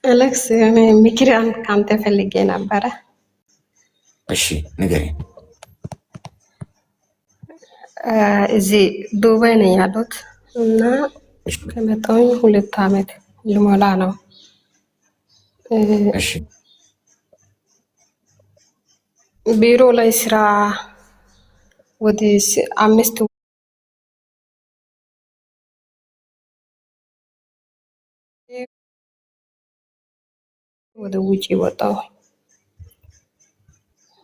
አሌክስ እኔ ምክርን ካንተ ፈልጌ ነበረ። እሺ ንገረኝ። እዚህ ዱባይ ነኝ ያለሁት እና ከመጣሁኝ 2 ዓመት ልሞላ ነው። እሺ ቢሮ ላይ ስራ ወደ 5 ወደ ውጪ ወጣሁ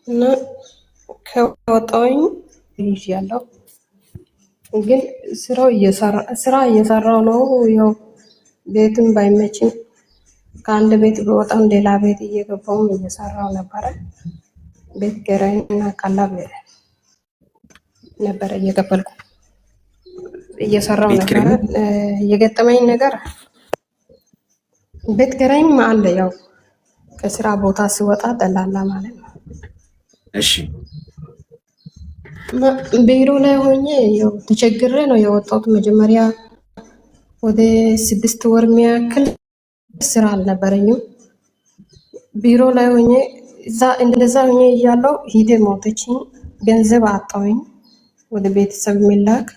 እና ከወጣሁኝ ይዣለሁ። ግን ስራ እየሰራሁ ነው። ያው ቤትም ባይመችም ከአንድ ቤት በወጣም ሌላ ቤት እየገባሁም እየሰራሁ ነበረ። ቤት ኪራይና ቀለብ ነበረ እየከፈልኩ እየሰራሁ ነበረ። የገጠመኝ ነገር ቤት ኪራይም አለ። ያው ከስራ ቦታ ሲወጣ ደላላ ማለት ነው። እሺ ቢሮ ላይ ሆኜ ያው ተቸግሬ ነው የወጣሁት። መጀመሪያ ወደ 6 ወር የሚያክል ስራ አልነበረኝም። ቢሮ ላይ ሆኜ እንደዛ ሆኜ እያለሁ ሂዴ ሞተችኝ። ገንዘብ አጣሁኝ። ወደ ቤተሰብ የሚላክ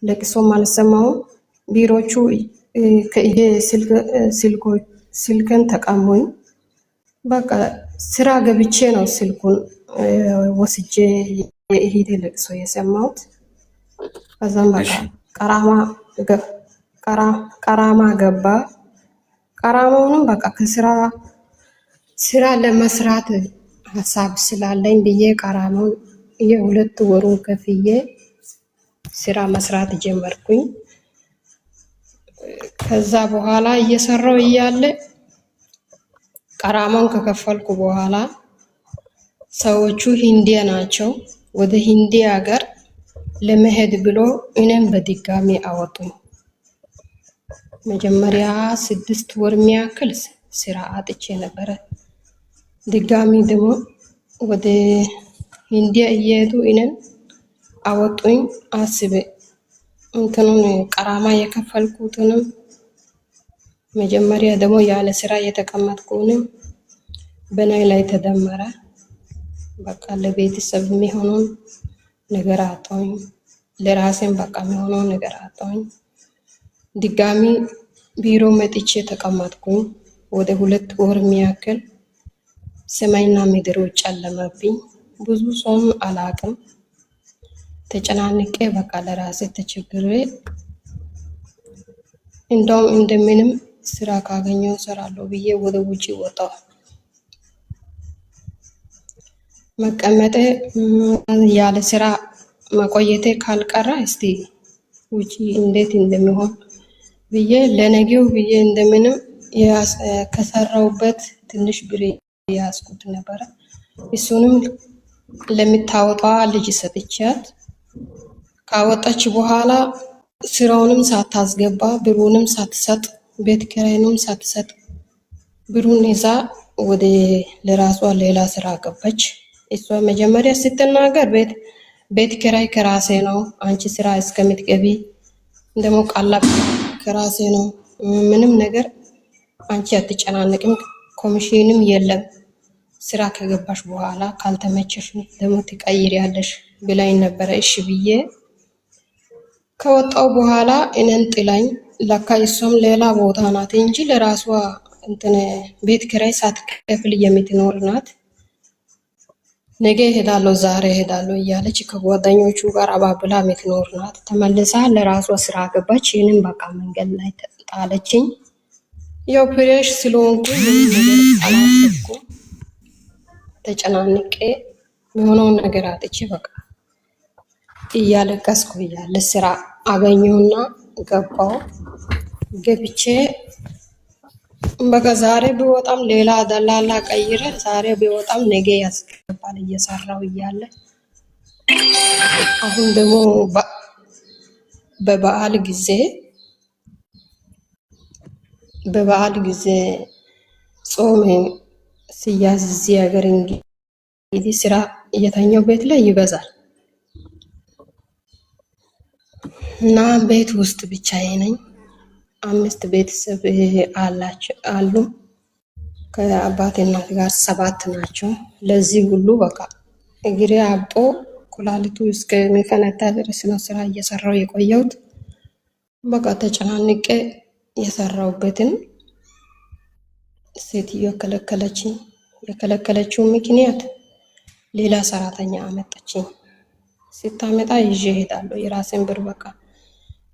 ለቅሶም አልሰማሁም። ቢሮቹ ከኢዴ ስልክን ተቀሙኝ። በቃ ስራ ገብቼ ነው ስልኩን ወስጄ የኢዴ ለቅሶ የሰማሁት። ከዛም በቃ ቀራማ ገባ። ቀራማውንም በቃ ስራ ለመስራት ሀሳብ ስላለኝ ብዬ ቀራማውን የ2 ወሩን ከፍዬ ስራ መስራት ጀመርኩኝ። ከዛ በኋላ እየሰራው እያለ ቀራማውን ከከፈልኩ በኋላ ሰዎቹ ሂንዲያ ናቸው። ወደ ሂንዲያ ሀገር ለመሄድ ብሎ እኔም በድጋሚ አወጡኝ። መጀመሪያ 6 ወር የሚያክል ስራ አጥቼ ነበረ። ድጋሚ ደግሞ ወደ ሂንዲያ እየሄዱ እኔን አወጡኝ። አስቤ እንትኑን ቀራማ የከፈልኩትንም መጀመሪያ ደግሞ ያለ ስራ የተቀመጥኩንም በናይ ላይ ተደመረ። በቃ ለቤተሰብ የሚሆነውን ነገር አጣሁኝ። ለራሴም በቃ የሚሆነውን ነገር አጣሁኝ። ድጋሚ ቢሮ መጥቼ ተቀመጥኩኝ። ወደ 2 ወር የሚያክል ሰማይና ምድር ጨለመብኝ። ብዙ ሰውም አላቅም። ተጨናንቄ በቃ ለራሴ ተቸግሬ እንደውም እንደምንም ስራ ካገኘው እሰራለሁ ብዬ ወደ ውጪ ወጣሁ። መቀመጤ ያለ ስራ መቆየቴ ካልቀረ እስቲ ውጪ እንዴት እንደሚሆን ብዬ ለነገው ብዬ እንደምንም ከሰራውበት ትንሽ ብር ያስኩት ነበረ። እሱንም ለምታወጣዋ ልጅ ሰጥቻት ካወጣች በኋላ ስራውንም ሳታስገባ ብሩንም ሳትሰጥ ቤት ኪራይንም ሳትሰጥ ብሩን ይዛ ወደ ለራሷ ሌላ ስራ ገባች። እሷ መጀመሪያ ስትናገር ቤት ኪራይ ከራሴ ነው፣ አንቺ ስራ እስከምትገቢ ደግሞ ቀለብ ከራሴ ነው፣ ምንም ነገር አንቺ አትጨናነቅም፣ ኮሚሽንም የለም፣ ስራ ከገባሽ በኋላ ካልተመቸሽ ደግሞ ትቀይሪያለሽ ብላኝ ነበረ። እሺ ብዬ ከወጣው በኋላ እኔን ጥላኝ ለካ እሷም ሌላ ቦታ ናት እንጂ ለራሷ እንትን ቤት ኪራይ ሳትከፍል የምትኖር ናት። ነገ እሄዳለሁ ዛሬ እሄዳለሁ እያለች ከጓደኞቹ ጋር አባብላ የምትኖር ናት። ተመልሳ ለራሷ ስራ ገባች። ይህንን በቃ መንገድ ላይ ጣለችኝ። ያው ፍሬሽ ስለሆንኩ ምንም ነገር አላሰብኩም። ተጨናንቄ የሆነውን ነገር አጥቼ በቃ እያለቀስኩ እያለ ስራ አገኘሁና ገባሁ። ገብቼ በቃ ዛሬ ቢወጣም ሌላ ደላላ ቀይረ ዛሬ ቢወጣም ነገ ያስገባል እየሰራው እያለ አሁን ደግሞ በበዓል ጊዜ ጾም ሲያዝ እዚህ ሀገር እንግዲህ ስራ እየተኛው ቤት ላይ ይበዛል እና ቤት ውስጥ ብቻዬ ነኝ። 5 ቤተሰብ አላቸው አሉ። ከአባት እናት ጋር 7 ናቸው። ለዚህ ሁሉ በቃ እግሬ አብጦ ኩላሊቱ እስከሚፈነዳ ድረስ ነው ስራ እየሰራው የቆየሁት። በቃ ተጨናንቄ የሰራውበትን ሴትዮ ከለከለችኝ። የከለከለችው ምክንያት ሌላ ሰራተኛ አመጣችኝ። ስታመጣ ይዤ እሄዳለሁ የራሴን ብር በቃ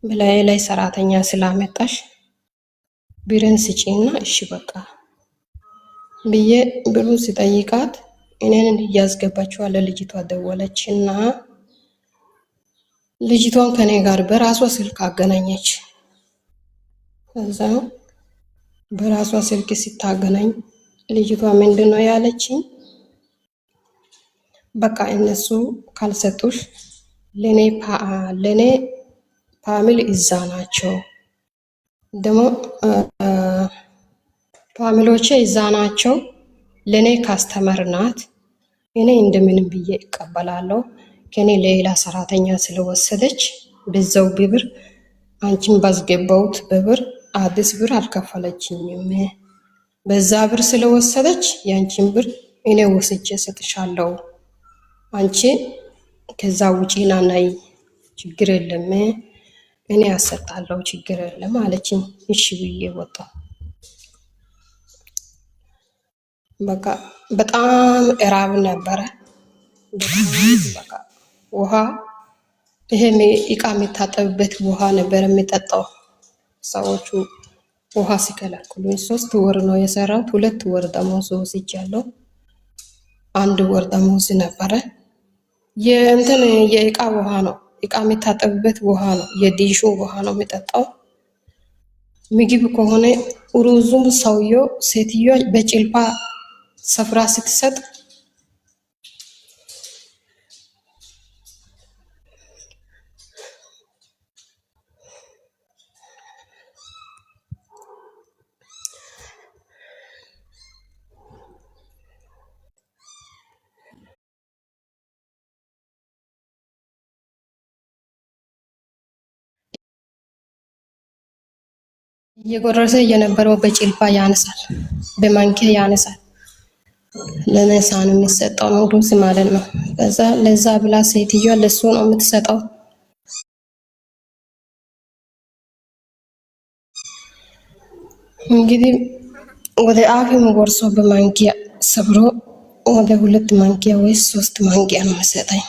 በላይ ላይ ሰራተኛ ስላመጣሽ ብርን ስጪና እሺ በቃ ብዬ ብሩን ስጠይቃት እኔን እያስገባችው ለልጅቷ ደወለችና ልጅቷን ከኔ ጋር በራሷ ስልክ አገናኘች። ከዛ በራሷ ስልክ ስታገናኝ ልጅቷ ምንድነው ያለችኝ? በቃ እነሱ ካልሰጡሽ ለኔ ፋሚሊ እዛ ናቸው ደግሞ ፋሚሊዎቼ እዛ ናቸው። ለኔ ካስተመር ናት። እኔ እንደምንም ብዬ እቀበላለሁ። ከኔ ሌላ ሰራተኛ ስለወሰደች በዛው ብር አንቺን ባስገባውት በብር አዲስ ብር አልከፈለችኝም። በዛ ብር ስለወሰደች ያንቺን ብር እኔ ወስጄ ሰጥሻለሁ። አንቺ ከዛ ውጪና ናይ ችግር የለም እኔ ያሰጣለሁ ችግር የለም አለችኝ። እሺ ብዬ ወጣሁ። በቃ በጣም እራብ ነበረ። በቃ ውሃ ይሄ እቃ የሚታጠብበት ውሃ ነበር የሚጠጣው። ሰዎቹ ውሃ ሲከለክሉኝ 3 ወር ነው የሰራሁት። 2 ወር ደሞዝ ወስጃለሁ። 1 ወር ደሞዝ ነበረ። የእቃ ውሃ ነው፣ እቃ የሚታጠብበት ውሃ ነው፣ የዲሾ ውሃ ነው የሚጠጣው። ምግብ ከሆነ ሩዙም ሰውየው ሴትዮዋ በጭልፋ ሰፍራ ስትሰጥ እየጎረሰ የነበረው በጭልፋ ያነሳል፣ በማንኪያ ያነሳል። ለነሳ ነው የሚሰጠው ነው ሩዝ ማለት ነው። ከዛ ለዛ ብላ ሴትዮዋ ለሱ ነው የምትሰጠው። እንግዲህ ወደ አፍም ጎርሶ በማንኪያ ሰብሮ ወደ 2 ማንኪያ ወይ 3 ማንኪያ ነው የሚሰጠኝ።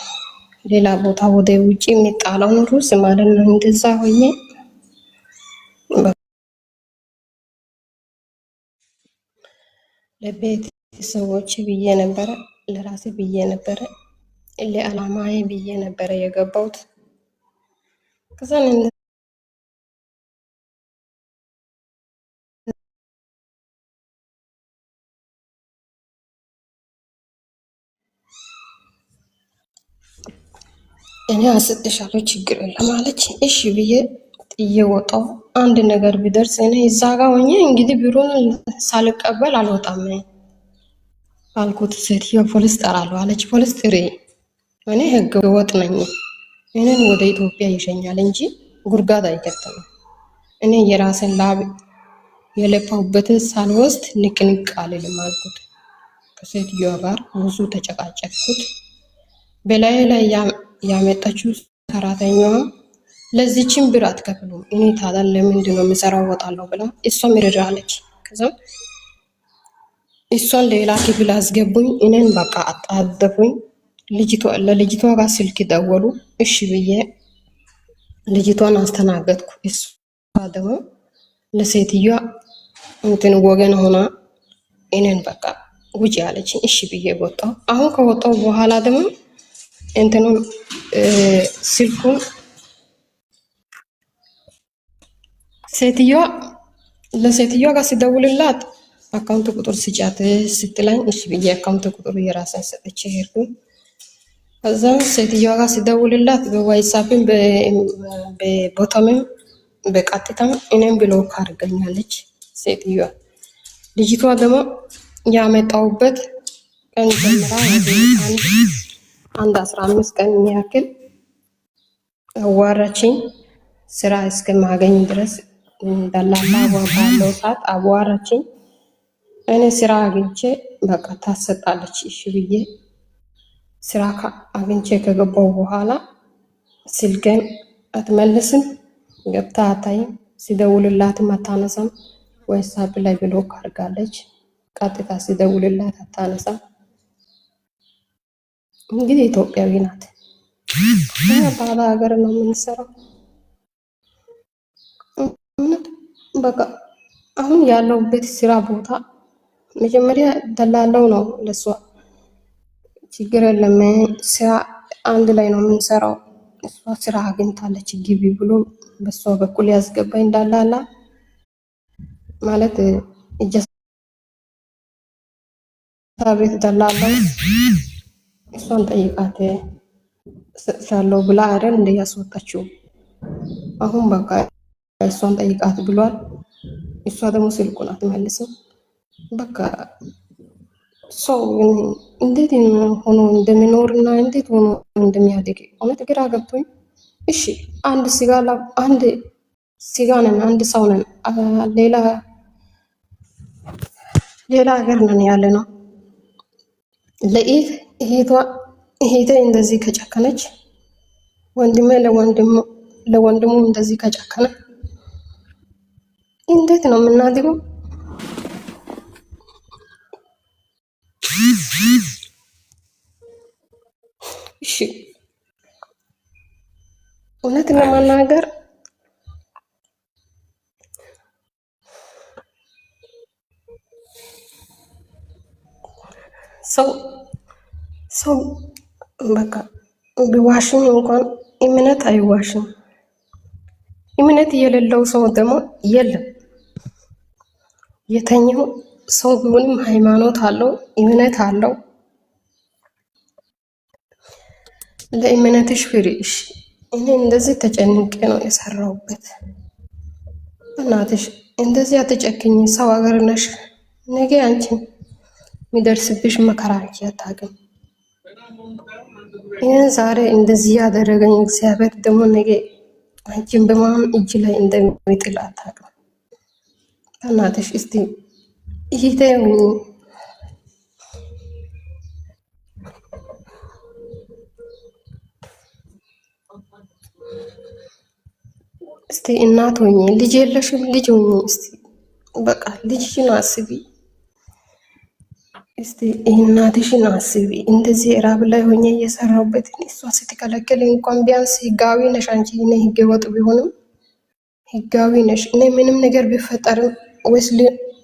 ሌላ ቦታ ወደ ውጪ የሚጣለው ሩዝ ማለት ነው። እንደዛ ሆኜ ለቤት ሰዎች ብዬ ነበረ፣ ለራሴ ብዬ ነበረ፣ ለዓላማዬ ብዬ ነበረ የገባሁት። ከዛ እኔ አሰጥሻለሁ ችግር የለም አለች። እሺ ብዬ ጥዬ ወጣሁ። አንድ ነገር ቢደርስ እኔ እዛ ጋር ሆኜ እንግዲህ ብሩን ሳልቀበል አልወጣም አልኩት። ሴትዮ ፖሊስ ጠራለሁ አለች። ፖሊስ ጥሪ፣ እኔ ህገ ወጥ ነኝ፣ እኔን ወደ ኢትዮጵያ ይሸኛል እንጂ ጉርጋት አይከተም። እኔ የራስን ላብ የለፋሁበትን ሳልወስድ ንቅንቅ አልልም አልኩት። ከሴትዮዋ ጋር ብዙ ተጨቃጨቅኩት። በላይ ላይ ያመጣችው ሰራተኛዋ ለዚህችን ብር አትከፍሉም፣ እኔ ታዲያ ለምንድን ነው የምሰራው እወጣለሁ ብላ እሷም ይረዳለች። ከዛ እሷን ሌላ ክፍል አስገቡኝ። እኔን በቃ አጣደፉኝ። ለልጅቷ ጋር ስልክ ደወሉ። እሺ ብዬ ልጅቷን አስተናገድኩ። እሷ ደግሞ ለሴትዮዋ ወገን ሆና እኔን በቃ ውጪ አለች። እሺ ብዬ ወጣሁ። አሁን ከወጣሁ በኋላ ደግሞ ስልኩን ለሴትዮዋ ጋር ሲደውልላት አካውንት ቁጥር ስጫት ስትለኝ እሺ ብዬ አካውንት ቁጥር የራሴን ሰጥቼ ሄድኩኝ። ከዛ ሴትዮዋ ጋር ሲደውልላት በዋትስአፕም በቦታምም በቀጥታም እኔም ብሎክ አድርገኛለች ሴትዮዋ። ልጅቷ ደግሞ ያመጣሁበት ቀን ጀምራ አንድ 15 ቀን የሚያክል አዋራችኝ። ስራ እስከማገኝ ድረስ ደላላ ባለው ሰዓት አዋራችኝ። እኔ ስራ አግኝቼ በቃ ታሰጣለች እሺ ብዬ ስራ አግኝቼ ከገባው በኋላ ስልኬን አትመልስም፣ ገብታ አታይም፣ ሲደውልላትም አታነሳም። ዋትስአፕ ላይ ብሎክ አድርጋለች። ቀጥታ ሲደውልላት አታነሳም። እንግዲህ ኢትዮጵያዊ ናት። እኛ ባለ ሀገር ነው የምንሰራው። እውነት በቃ አሁን ያለውበት ስራ ቦታ መጀመሪያ ደላለው ነው ለሷ ችግር የለም ስራ አንድ ላይ ነው የምንሰራው። እሷ ስራ አግኝታለች ግቢ ብሎ በሷ በኩል ያስገባኝ ደላላ ማለት እጀታ ቤት ደላላው እሷን ጠይቃት ሰጥቻለሁ ብላ አይደል እንደ ያስወጣችው። አሁን በቃ እሷን ጠይቃት ብሏል። እሷ ደግሞ ስልኩን አትመልስም። በቃ ሰው እንዴት ሆኖ እንደሚኖርና እንዴት ሆኖ እንደሚያድግ እውነት ግራ ገብቶኝ። እሺ አንድ ስጋ ነን፣ አንድ ሰው ነን፣ ሌላ ሀገር ነን ያለ ነው። እህቴ እንደዚህ ከጨከነች፣ ወንድሜ ለወንድሙ እንደዚህ ከጨከነ እንዴት ነው የምናድገው? እሺ እውነት ለመናገር ሰው በቃ ቢዋሽም እንኳን እምነት አይዋሽም። እምነት የሌለው ሰው ደግሞ የለም። የተኛው ሰው ቢሆንም ሃይማኖት አለው፣ እምነት አለው። ለእምነትሽ ፍሪ። እሺ እኔ እንደዚህ ተጨንቄ ነው የሰራሁበት። በእናትሽ እንደዚህ አትጨክኝ። ሰው ሀገር ነሽ። ነገ አንቺን የሚደርስብሽ መከራ አንቺ አታውቅም። ይህን ዛሬ እንደዚህ ያደረገኝ እግዚአብሔር ደግሞ ነገ አንቺን በማን እጅ ላይ እንደሚጥል አታውቅም። በእናትሽ እስቲ እህቴ ሁኚ። እስቲ እናት ሆኚ። ልጅ የለሽም? ልጅ ሆኚ። እስቲ በቃ ልጅሽን አስቢ። እስቲ እናትሽን አስቢ። እንደዚህ ራብ ላይ ሆኜ እየሰራሁበት እሷ ስትከለክል እንኳን ቢያንስ ህጋዊ ነሽ አንቺ። እኔ ህገ ወጥ ቢሆንም ህጋዊ ነሽ። እኔ ምንም ነገር ቢፈጠርም ወይስ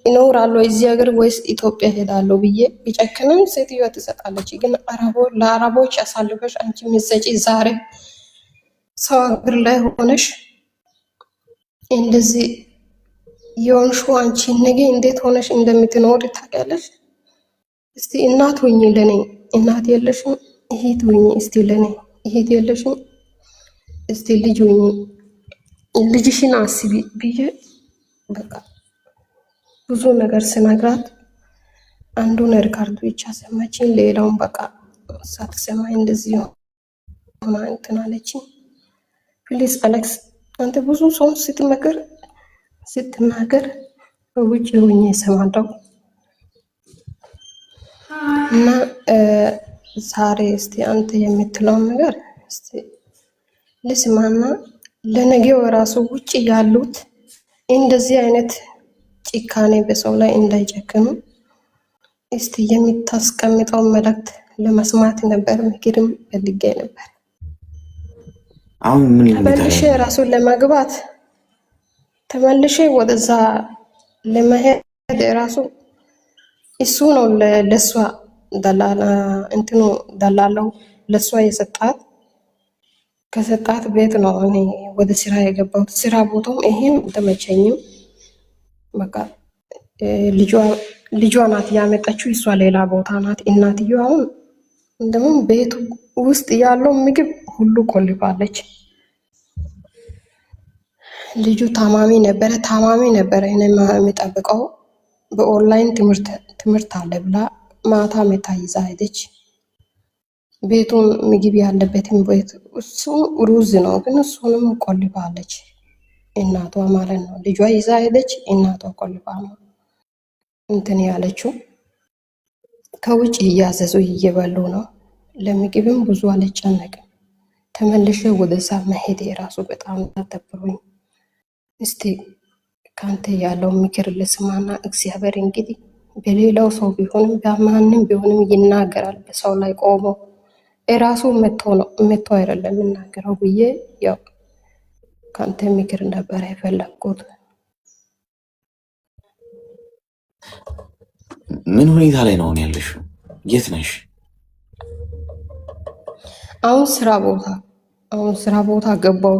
እኖራለሁ እዚህ ሀገር ወይስ ኢትዮጵያ ሄዳለሁ ብዬ ቢጨክንም ሴትዮዋ ትሰጣለች። ግን ለአረቦች አሳልፈሽ አንቺ ምትሰጪ ዛሬ ሰው ሀገር ላይ ሆነሽ እንደዚህ የሆንሽው አንቺ ነገ እንዴት ሆነሽ እንደምትኖር ታውቂያለሽ? እስቲ እናት ሁኚ ለኔ። እናት የለሽም? እህት ሁኚ እስቲ ለኔ። እህት የለሽም? እስቲ ልጅ ሁኚ። ልጅሽን አስቢ ብዬ በቃ ብዙ ነገር ስነግራት አንዱን ሪካርድ ብቻ ሰማችኝ፣ ሌላውን በቃ ሳትሰማኝ እንደዚህ ሆና እንትን አለችኝ። ፕሊዝ አሌክስ አንተ ብዙ ሰው ስትናገር በውጭ ሆኜ እሰማለሁ እና ዛሬ እስቲ አንተ የምትለውን ነገር እስቲ ልስማና ለነገው ራሱ ውጭ ያሉት እንደዚህ አይነት ጭካኔ በሰው ላይ እንዳይጨክኑ እስቲ የምታስቀምጠው መልእክት ለመስማት ነበር። ምክርም ፈልጌ ነበር። አሁን ምን ተመልሼ ራሱን ለመግባት ተመልሼ ወደዛ ለመሄድ ራሱ እሱ ነው ለሷ ደላላው ለሷ የሰጣት። ከሰጣት ቤት ነው እኔ ወደ ስራ የገባሁት። ስራ ቦታውም ይሄን ተመቸኝም። በቃ ልጇ ናት ያመጣችው፣ እሷ ሌላ ቦታ ናት። እናትየው አሁን እንደውም ቤቱ ውስጥ ያለው ምግብ ሁሉ ቆልፋለች። ልጁ ታማሚ ነበረ እኔ የሚጠብቀው በኦንላይን ትምህርት አለ ብላ ማታ መታ ይዛ ሄደች። ቤቱን ምግብ ያለበትን ቤት እሱ ሩዝ ነው ግን እሱንም ቆልፋለች። እናቷ ማለት ነው። ልጇ ይዛ ሄደች። እናቷ ቆልፋ ነው እንትን ያለችው። ከውጭ እያዘዙ እየበሉ ነው። ለምግብም ብዙ አልጨነቅም። ተመልሼ ወደዛ መሄድ የራሱ በጣም ተደብሮኝ፣ እስቲ ካንተ ያለው ምክር ልስማና እግዚአብሔር እንግዲህ በሌላው ሰው ቢሆንም በማንም ቢሆንም ይናገራል። በሰው ላይ ቆሞ የራሱ መጥቶ አይደለም የምናገረው ብዬ ያው ካንተ ምክር ነበር የፈለግኩት። ምን ሁኔታ ላይ ነው ያለሽው? የት ነሽ? አሁን ስራ ቦታ ገባው።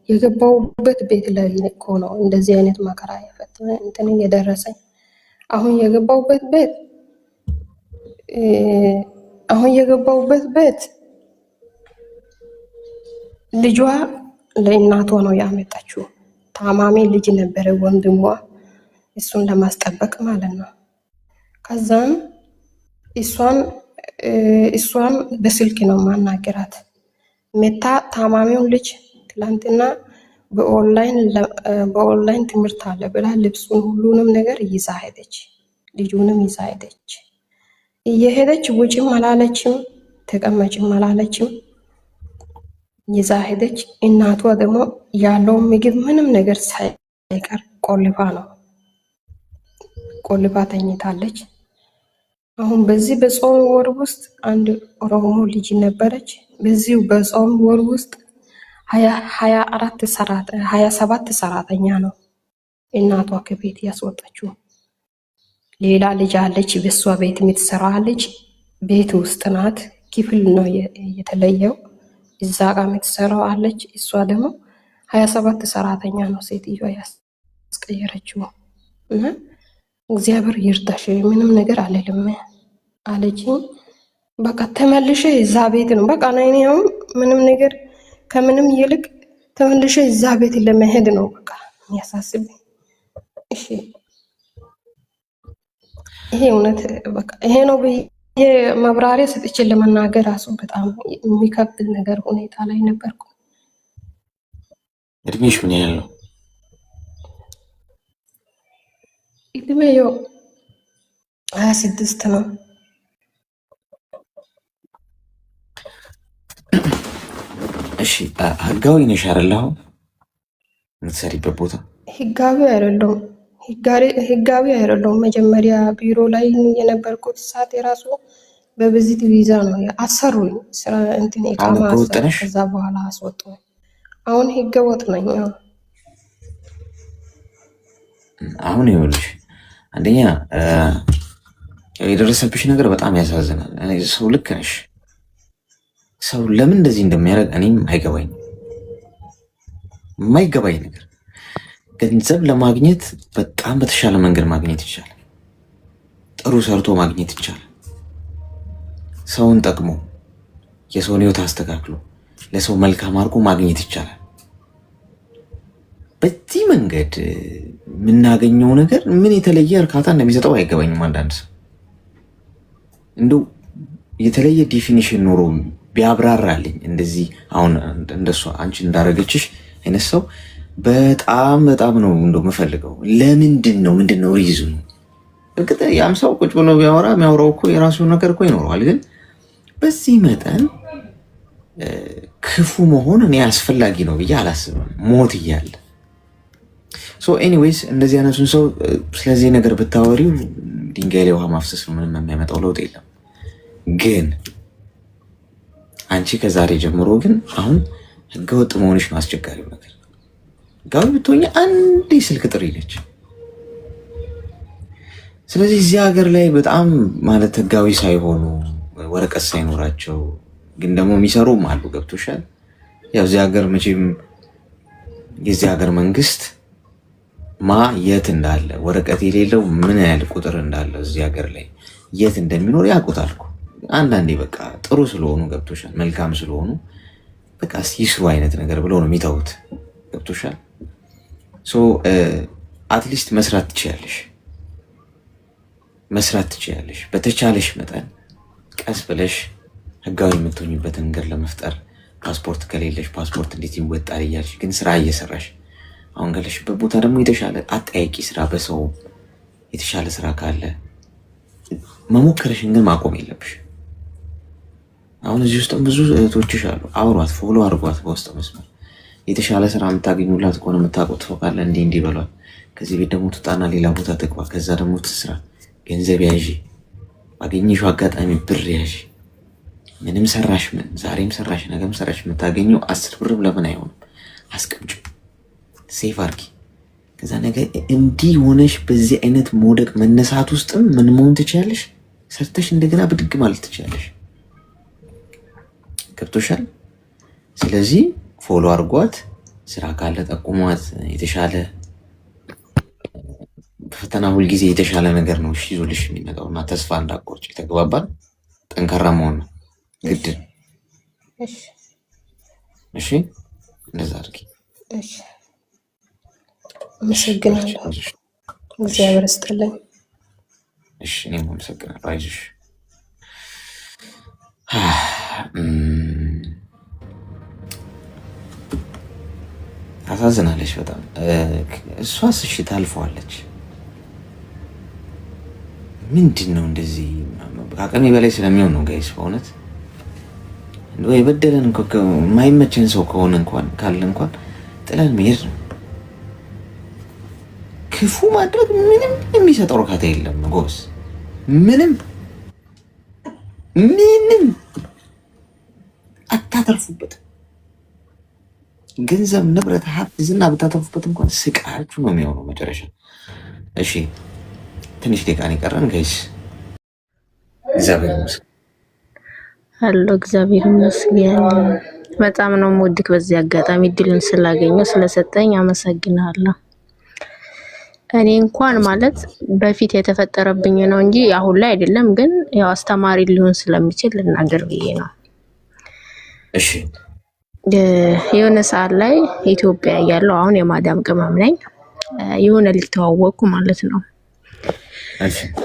የገባውበት ቤት ላይ እኮ ነው እንደዚህ አይነት መከራ የፈተነ እንትን እየደረሰኝ። አሁን የገባውበት ቤት ልጇ ለእናቷ ነው ያመጣችው። ታማሚ ልጅ ነበረ ወንድሟ፣ እሱን ለማስጠበቅ ማለት ነው። ከዛም እሷን በስልክ ነው ማናገራት። ሜታ ታማሚውን ልጅ ትላንትና በኦንላይን ትምህርት አለ ብላ ልብሱን ሁሉንም ነገር ይዛ ሄደች። ልጁንም ይዛ ሄደች። እየሄደች ውጭም አላለችም፣ ተቀመጭም አላለችም። ይዛ ሄደች። እናቷ ደግሞ ያለው ምግብ ምንም ነገር ሳይቀር ቆልፋ ተኝታለች። አሁን በዚህ በጾም ወር ውስጥ አንድ ኦሮሞ ልጅ ነበረች። በዚሁ በጾም ወር ውስጥ 27 ሰራተኛ ነው እናቷ ከቤት ያስወጣችው። ሌላ ልጅ አለች፣ በሷ ቤት የምትሰራ ልጅ ቤት ውስጥ ናት። ክፍል ነው የተለየው። እዛ ጋር የምትሰራው አለች። እሷ ደግሞ 27 ሰራተኛ ነው ሴትዮ ያስቀየረችው። እና እግዚአብሔር ይርዳሽ ምንም ነገር አልልም አለችኝ። በቃ ተመልሼ እዛ ቤት ነው በቃ እኔ አሁን ምንም ነገር ከምንም ይልቅ ተመልሼ እዛ ቤት ለመሄድ ነው በቃ የሚያሳስብኝ። እሺ ይሄ እውነት በቃ ይሄ ነው ብዬ ማብራሪያ ሰጥቼ ለመናገር ራሱ በጣም የሚከብድ ነገር ሁኔታ ላይ ነበርኩ። እድሜሽ ምን ያህል ነው? እድሜው 26 ነው። እሺ ህጋዊ ነሽ አይደል? አሁን የምትሰሪበት ቦታ ህጋዊ አይደለሁም። መጀመሪያ ቢሮ ላይ የነበርኩት ሰዓት የራሱ በቪዚት ቪዛ ነው አሰሩኝ። ስራ እንትን ኢቃማ ከዛ በኋላ አስወጡኝ። አሁን ህገወጥ ነኝ። አሁን ይኸውልሽ፣ አንደኛ የደረሰብሽ ነገር በጣም ያሳዝናል። ሰው ልክ ነሽ። ሰው ለምን እንደዚህ እንደሚያደርግ እኔም የማይገባኝ ነገር፣ ገንዘብ ለማግኘት በጣም በተሻለ መንገድ ማግኘት ይቻላል። ጥሩ ሰርቶ ማግኘት ይቻላል። ሰውን ጠቅሞ የሰውን ህይወት አስተካክሎ ለሰው መልካም አድርጎ ማግኘት ይቻላል። በዚህ መንገድ የምናገኘው ነገር ምን የተለየ እርካታ እንደሚሰጠው አይገባኝም። አንዳንድ ሰው እንደው የተለየ ዲፊኒሽን ኖሮ ቢያብራራልኝ እንደዚህ አሁን እንደሷ አንቺ እንዳረገችሽ አይነት ሰው በጣም ነው እንደው የምፈልገው። ምንድን ነው ሪዝኑ? እርግጥ ያም ሰው ቁጭ ብሎ ቢያወራ የሚያወራው እኮ የራሱ ነገር እኮ ይኖረዋል። ግን በዚህ መጠን ክፉ መሆን እኔ አስፈላጊ ነው ብዬ አላስብም። ሞት እያለ ኤኒዌይስ እንደዚህ አይነቱን ሰው ስለዚህ ነገር ብታወሪው ድንጋይ ላይ ውሃ ማፍሰስ ነው። ምንም የሚያመጣው ለውጥ የለም። ግን አንቺ ከዛሬ ጀምሮ ግን አሁን ህገወጥ መሆንሽ ነው አስቸጋሪው ነገር። ህጋዊ ብትሆኝ አንዴ ስልክ ጥሪ ነች። ስለዚህ እዚህ ሀገር ላይ በጣም ማለት ህጋዊ ሳይሆኑ ወረቀት ሳይኖራቸው ግን ደግሞ የሚሰሩም አሉ። ገብቶሻል? ያው እዚህ ሀገር መቼም የዚህ ሀገር መንግስት የት እንዳለ ወረቀት የሌለው ምን ያህል ቁጥር እንዳለ እዚህ ሀገር ላይ የት እንደሚኖር ያውቁታል እኮ። አንዳንዴ በቃ ጥሩ ስለሆኑ ገብቶሻል፣ መልካም ስለሆኑ በቃ ይስሩ አይነት ነገር ብለው ነው የሚተውት። ገብቶሻል? አትሊስት መስራት ትችያለሽ። በተቻለሽ መጠን ቀስ ብለሽ ህጋዊ የምትሆኝበትን ነገር ለመፍጠር ፓስፖርት ከሌለሽ ፓስፖርት እንዴት ይወጣል እያልሽ ግን ስራ እየሰራሽ አሁን ገለሽበት ቦታ ደግሞ የተሻለ አጠያቂ ስራ በሰው የተሻለ ስራ ካለ መሞከርሽን ግን ማቆም የለብሽ። አሁን እዚህ ውስጥ ብዙ እህቶችሽ አሉ። አውሯት፣ ፎሎ አድርጓት በውስጥ መስመር የተሻለ ስራ የምታገኙላት ከሆነ የምታውቁት ሰው ካለ እንዲህ በሏት። ከዚህ ቤት ደግሞ ትውጣና ሌላ ቦታ ትግባ። ከዛ ደግሞ ትስራ፣ ገንዘብ ያዥ፣ ባገኘሽው አጋጣሚ ብር ያዥ። ምንም ሰራሽ ምን ዛሬም ሰራሽ ነገም ሰራሽ የምታገኘው 10 ብርም ለምን አይሆንም? አስቀምጪ፣ ሴፍ አርጊ። ከዛ ነገ እንዲህ ሆነሽ በዚህ አይነት መውደቅ መነሳት ውስጥም ምን መሆን ትችያለሽ? ሰርተሽ እንደገና ብድግ ማለት ትችያለሽ። ገብቶሻል? ስለዚህ ፎሎ አርጓት፣ ስራ ካለ ጠቁሟት። የተሻለ ፈተና ሁልጊዜ የተሻለ ነገር ነው እሺ ይዞልሽ የሚመጣው እና ተስፋ እንዳቆርጭ። ተግባባን? ጠንካራ መሆን ነው ግድ። እሺ እንደዛ አድርጊ። እሺ አመሰግናለሁ። እግዚአብሔር ይስጥልኝ። እሺ እኔም አመሰግናለሁ። አይዞሽ። ታሳዝናለች በጣም። እሷስ እሺ ታልፈዋለች። ምንድን ነው እንደዚህ ከአቅሜ በላይ ስለሚሆን ነው ጋይስ። በእውነት ወይ በደለን የማይመቸን ሰው ከሆነ እንኳን ካለ እንኳን ጥለን መሄድ ነው። ክፉ ማድረግ ምንም የሚሰጠው እርካታ የለም ጎስ። ምንም አታተርፉበትም። ገንዘብ፣ ንብረት፣ ሀብት፣ ዝና ብታተርፉበት እንኳን ስቃችሁ ነው የሚሆነው መጨረሻ። እሺ ትንሽ ደቂቃ ነው የቀረን ጋይስ። እግዚአብሔር ይመስገን አሎ። እግዚአብሔር ይመስገን። በጣም ነው የምወድክ። በዚህ አጋጣሚ እድልን ስላገኘው ስለሰጠኝ አመሰግናለሁ። እኔ እንኳን ማለት በፊት የተፈጠረብኝ ነው እንጂ አሁን ላይ አይደለም፣ ግን ያው አስተማሪ ሊሆን ስለሚችል ልናገር ብዬ ነው። እሺ የሆነ ሰዓት ላይ ኢትዮጵያ ያለው አሁን የማዳም ቅመም ነኝ። የሆነ ልጅ ተዋወቅኩ ማለት ነው።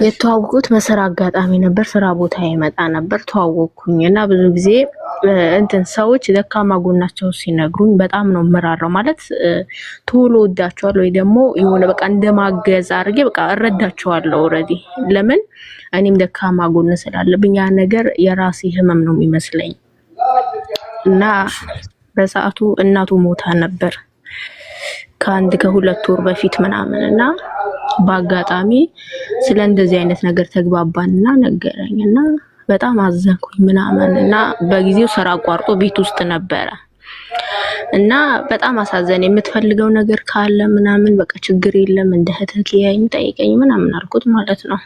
የተዋወቁት በስራ አጋጣሚ ነበር። ስራ ቦታ ይመጣ ነበር፣ ተዋወቅኩኝ እና ብዙ ጊዜ እንትን ሰዎች ደካማ ጎናቸው ሲነግሩኝ በጣም ነው ምራራው። ማለት ቶሎ ወዳቸዋለሁ ወይ ደግሞ የሆነ በቃ እንደማገዝ አድርጌ በቃ እረዳቸዋለሁ ኦልሬዲ። ለምን እኔም ደካማ ጎን ስላለብኝ ያ ነገር የራሴ ህመም ነው የሚመስለኝ። እና በሰዓቱ እናቱ ሞታ ነበር ከአንድ ከሁለት ወር በፊት ምናምን እና በአጋጣሚ ስለ እንደዚህ አይነት ነገር ተግባባንና ነገረኝና በጣም አዘንኩኝ ምናምን እና በጊዜው ስራ አቋርጦ ቤት ውስጥ ነበረ እና በጣም አሳዘነ። የምትፈልገው ነገር ካለ ምናምን በቃ ችግር የለም እንደ እህትህ ያይኝ ጠይቀኝ ምናምን አልኩት ማለት ነው።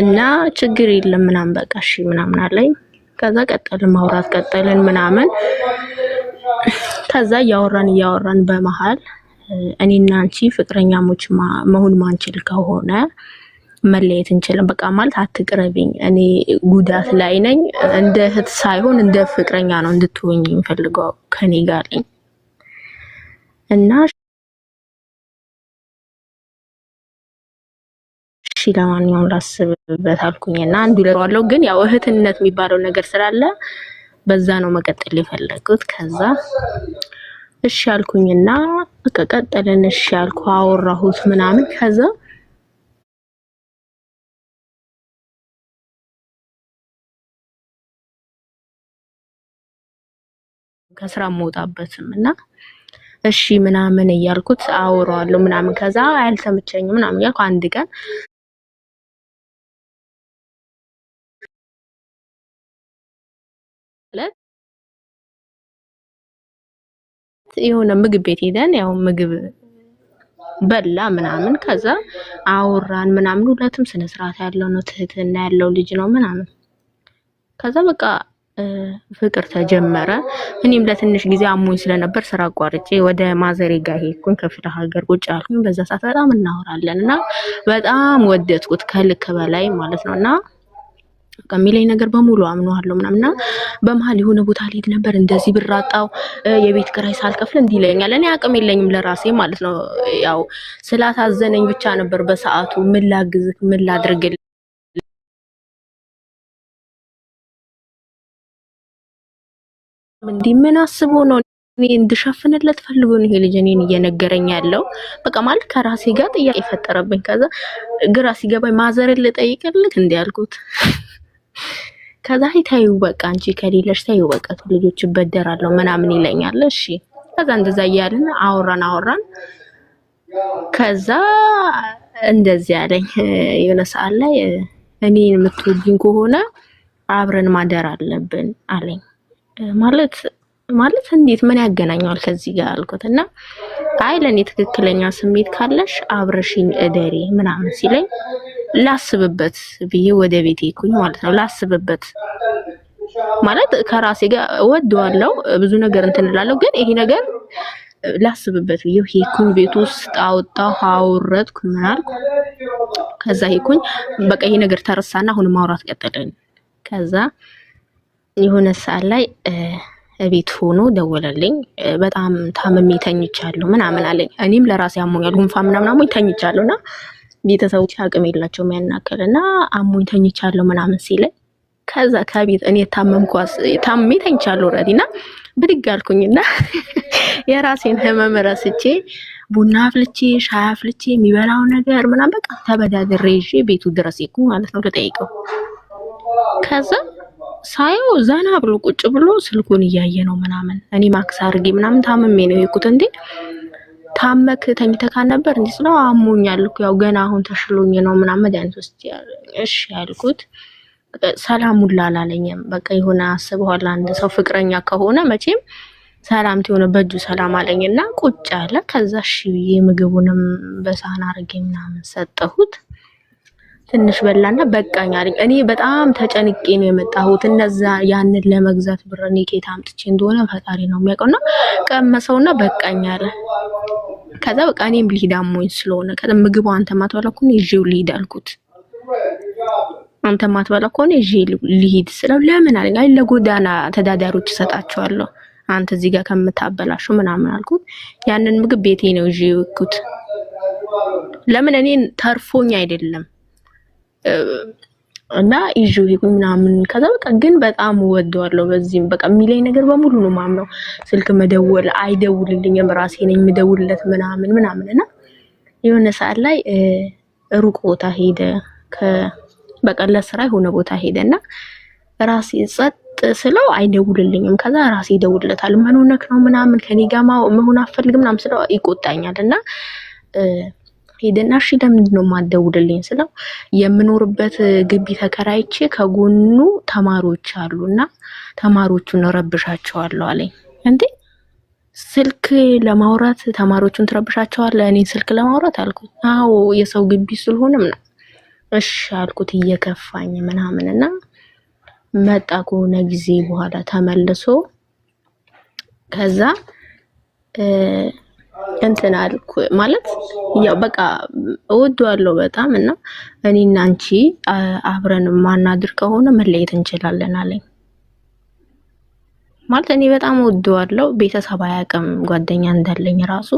እና ችግር የለም ምናምን በቃ እሺ ምናምን አለኝ። ከዛ ቀጠልን ማውራት ቀጠልን ምናምን። ከዛ እያወራን በመሃል እኔና አንቺ ፍቅረኛሞች መሆን ማንችል ከሆነ መለየት እንችላለን። በቃ ማለት አትቅረብኝ፣ እኔ ጉዳት ላይ ነኝ፣ እንደ እህት ሳይሆን እንደ ፍቅረኛ ነው እንድትሆኝ የምፈልገው ከኔ ጋር ነኝ እና እሺ ለማንኛውም ላስብበት አልኩኝና አንዱ ለዋለው ግን ያው እህትነት የሚባለው ነገር ስላለ በዛ ነው መቀጠል የፈለኩት። ከዛ እሺ አልኩኝና ቀጠልን። እሺ አልኩ፣ አወራሁት ምናምን። ከዛ ከስራ መውጣበትም እና እሺ ምናምን እያልኩት አወራዋለሁ ምናምን። ከዛ አልተመቸኝም ምናምን እያልኩ አንድ ቀን የሆነ ምግብ ቤት ሄደን ያው ምግብ በላ ምናምን። ከዛ አወራን ምናምን። ሁለቱም ስነ ስርዓት ያለው ነው፣ ትህትና ያለው ልጅ ነው ምናምን። ከዛ በቃ ፍቅር ተጀመረ። እኔም ለትንሽ ጊዜ አሞኝ ስለነበር ስራ አቋርጬ ወደ ማዘሬ ጋር ሄድኩኝ። ክፍለ ሀገር ቁጭ አልኩኝ። በዛ ሰዓት በጣም እናወራለን እና በጣም ወደድኩት ከልክ በላይ ማለት ነውና ከሚለኝ ነገር በሙሉ አምነዋለሁ ምናምንና በመሃል የሆነ ቦታ ልሄድ ነበር። እንደዚህ ብር አጣው የቤት ኪራይ ሳልከፍል እንዲህ ይለኛል። እኔ አቅም የለኝም ለራሴ ማለት ነው። ያው ስላታዘነኝ ብቻ ነበር በሰዓቱ ምን ላግዝህ ምን ላድርግልህ እንዲህ ምን አስቦ ነው እኔ እንድሸፍንለት ፈልጎ ነው ይሄ ልጅ እኔን እየነገረኝ ያለው። በቃ ማለት ከራሴ ጋር ጥያቄ ፈጠረብኝ። ከዛ ግራ ሲገባኝ ማዘርን ልጠይቅልህ እንዴ አልኩት። ከዛ ታዩ በቃ አንቺ ከሌለሽ ታዩ በቃ ልጆች በደራለሁ ምናምን ይለኛል። እሺ ከዛ እንደዛ እያልን አወራን። ከዛ እንደዚህ አለኝ የሆነ ሰዓት ላይ እኔን የምትወጂኝ ከሆነ አብረን ማደር አለብን አለኝ። ማለት እንዴት ምን ያገናኘዋል ከዚህ ጋር አልኩትና አይ ለኔ ትክክለኛ ስሜት ካለሽ አብረሽኝ እደሪ ምናምን ሲለኝ ላስብበት ብዬ ወደ ቤቴ ሄድኩኝ ማለት ነው። ላስብበት ማለት ከራሴ ጋር ወደዋለሁ ብዙ ነገር እንትን እላለሁ፣ ግን ይሄ ነገር ላስብበት ብዬ ሄድኩኝ። ቤት ውስጥ አወረድኩ ምናልኩ። ከዛ ሄድኩኝ በቃ ይሄ ነገር ተረሳና አሁን ማውራት ቀጠለን። ከዛ የሆነ ሰዓት ላይ ቤት ሆኖ ደወለልኝ። በጣም ታመሜ ተኝቻለሁ ምናምን አለኝ። እኔም ለራሴ አሞኛል ጉንፋን ምናምን አሞኝ ተኝቻለሁና ቤተሰቦች አቅም የላቸውም ያናከልና አሞኝ ተኝቻለሁ ምናምን ሲለኝ ከዛ ከቤት እኔ ታመሜ ተኝቻለሁ ኦልሬዲና ብድግ አልኩኝና የራሴን ህመም ረስቼ ቡና አፍልቼ ሻይ አፍልቼ የሚበላው ነገር ምናምን በቃ ተበዳድሬ ይዤ ቤቱ ድረስ ሄድኩ ማለት ነው ልጠይቀው። ከዛ ሳየው ዘና ብሎ ቁጭ ብሎ ስልኩን እያየ ነው ምናምን። እኔ ማክስ አድርጌ ምናምን ታመሜ ነው የሄድኩት። እንዴ ታመክ ተኝተካ ነበር እንዴ ስለው አሞኛል እኮ ያው ገና አሁን ተሽሎኝ ነው ምናምን መድኃኒት ወስጄ እሺ ያልኩት። ሰላሙን ላላለኝም በቃ የሆነ አስበዋል አንድ ሰው ፍቅረኛ ከሆነ መቼም ሰላምት የሆነ በእጁ ሰላም አለኝና ቁጭ አለ። ከዛ እሺ ብዬ ምግቡንም በሳህን አድርጌ ምናምን ሰጠሁት። ትንሽ በላና በቃኝ አለኝ። እኔ በጣም ተጨንቄ ነው የመጣሁት። እነዛ ያንን ለመግዛት ብር እኔ ከየት አምጥቼ እንደሆነ ፈጣሪ ነው የሚያውቀውና ቀመሰውና በቃኝ አለ። ከዛ በቃ እኔም ልሂድ አሞኝ ስለሆነ ከዛ ምግቡ አንተ ማትበላ ከሆነ ይዤው ልሂድ አልኩት። አንተ ማትበላ ከሆነ ይዤ ልሂድ ስለው ለምን አለኝ። አይ ለጎዳና ተዳዳሪዎች እሰጣቸዋለሁ አንተ እዚህ ጋር ከምታበላሹ ምናምን አልኩት። ያንን ምግብ ቤቴ ነው ይዤ ወኩት። ለምን እኔን ተርፎኝ አይደለም እና ይዤው ሄድኩኝ ምናምን። ከዛ በቃ ግን በጣም ወደዋለሁ። በዚህም በቃ የሚለኝ ነገር በሙሉ ነው ማምነው። ስልክ መደወል አይደውልልኝም ራሴ ነኝ የምደውልለት ምናምን እና የሆነ ሰዓት ላይ ሩቅ ቦታ ሄደ። በቃ ለስራ የሆነ ቦታ ሄደና ራሴ ጸጥ ስለው አይደውልልኝም። ከዛ ራሴ ይደውልለታል። ምን ሆነክ ነው ምናምን ከኔ ጋር መሆን አፈልግም ምናምን ስለው ይቆጣኛልና ሄደና እሺ ለምንድን ነው የማትደውልልኝ ስለው የምኖርበት ግቢ ተከራይቼ ከጎኑ ተማሪዎች አሉና ተማሪዎቹን ረብሻቸዋለሁ አለኝ። እንዴ ስልክ ለማውራት ተማሪዎቹን ትረብሻቸዋለህ እኔ ስልክ ለማውራት አልኩት። አዎ የሰው ግቢ ስለሆነ ምናምን እሺ አልኩት እየከፋኝ ምናምንና መጣ ከሆነ ጊዜ በኋላ ተመልሶ ከዛ እንትን አልኩ ማለት ያው በቃ እወደዋለሁ በጣም እና እኔና አንቺ አብረን ማናድር ከሆነ መለየት እንችላለን አለኝ። ማለት እኔ በጣም እወደዋለሁ። ቤተሰብ አያውቅም ጓደኛ እንዳለኝ ራሱ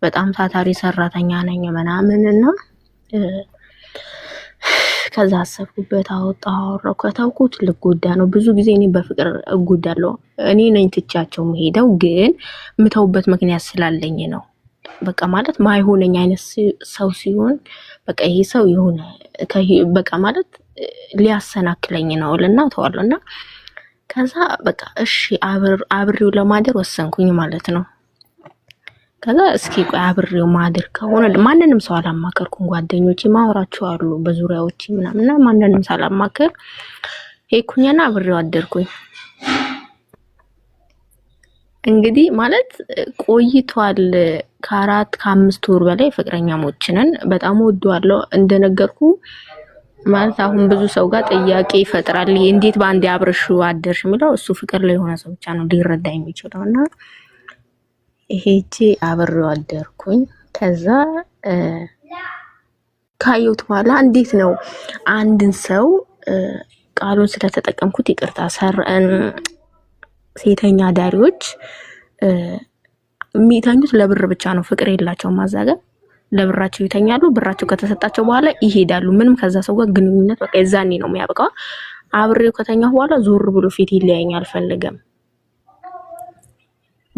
በጣም ታታሪ ሰራተኛ ነኝ ምናምንና ከዛ አሰብኩበት አወራሁ። ከተውኩት ልጎዳ ነው። ብዙ ጊዜ እኔ በፍቅር እጎዳለሁ። እኔ ነኝ ትቻቸው መሄደው ግን ምተውበት ምክንያት ስላለኝ ነው። በቃ ማለት ማይሆነኝ አይነት ሰው ሲሆን በቃ ይሄ ሰው የሆነ በቃ ማለት ሊያሰናክለኝ ነው ለና ተዋለና ከዛ በቃ እሺ አብሬው ለማደር ወሰንኩኝ ማለት ነው። ከዛ እስኪ ቆይ አብሬው ማደር ከሆነ ማንንም ሰው አላማከርኩም። ጓደኞቼ ማወራቸው አሉ በዙሪያዎቼ ምናምንና ማንንም ሳላማከር ሄድኩኝና አብሬው አደርኩኝ። እንግዲህ ማለት ቆይቷል። ከ4-5 ወር በላይ ፍቅረኛሞች ነን። በጣም ወደዋለሁ እንደነገርኩ ማለት አሁን ብዙ ሰው ጋር ጥያቄ ይፈጥራል። እንዴት ባንዴ አብረሽ አደርሽ የሚለው እሱ ፍቅር ላይ የሆነ ሰው ብቻ ነው ሊረዳ የሚችለውና ይሄጂ አብሬው አደርኩኝ። ከዛ ካዩት በኋላ እንዴት ነው አንድን ሰው ቃሉን ስለተጠቀምኩት ይቅርታ ሴተኛ ዳሪዎች የሚተኙት ለብር ብቻ ነው። ፍቅር የላቸውም። ማዛጋ ለብራቸው ይተኛሉ። ብራቸው ከተሰጣቸው በኋላ ይሄዳሉ። ምንም ከዛ ሰው ጋር ግንኙነት በቃ የዛኔ ነው የሚያበቃው። አብሬው ከተኛሁ በኋላ ዞር ብሎ ፊት ይለያኝ አልፈልግም።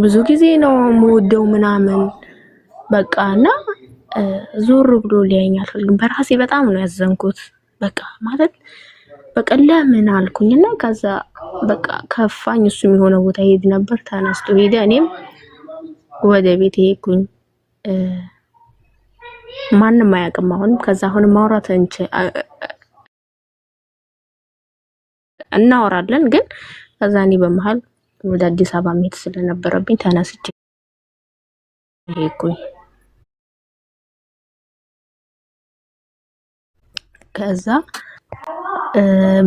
ብዙ ጊዜ ነው የምወደው ምናምን በቃ እና ዞር ብሎ ሊያየኝ አልፈልግም። በራሴ በጣም ነው ያዘንኩት። በቃ ማለት በቃ ለምን አልኩኝና ከዛ በቃ ከፋኝ። እሱም የሆነ ቦታ ሄድ ነበር ተነስቶ ሄደ። እኔም ወደ ቤት ሄድኩኝ። ማንም አያውቅም። አሁንም ከዛ አሁን ማውራት እናወራለን ግን ከዛ እኔ በመሃል ወደ አዲስ አበባ መሄድ ስለነበረብኝ ተነስቼ ሄድኩኝ። ከዛ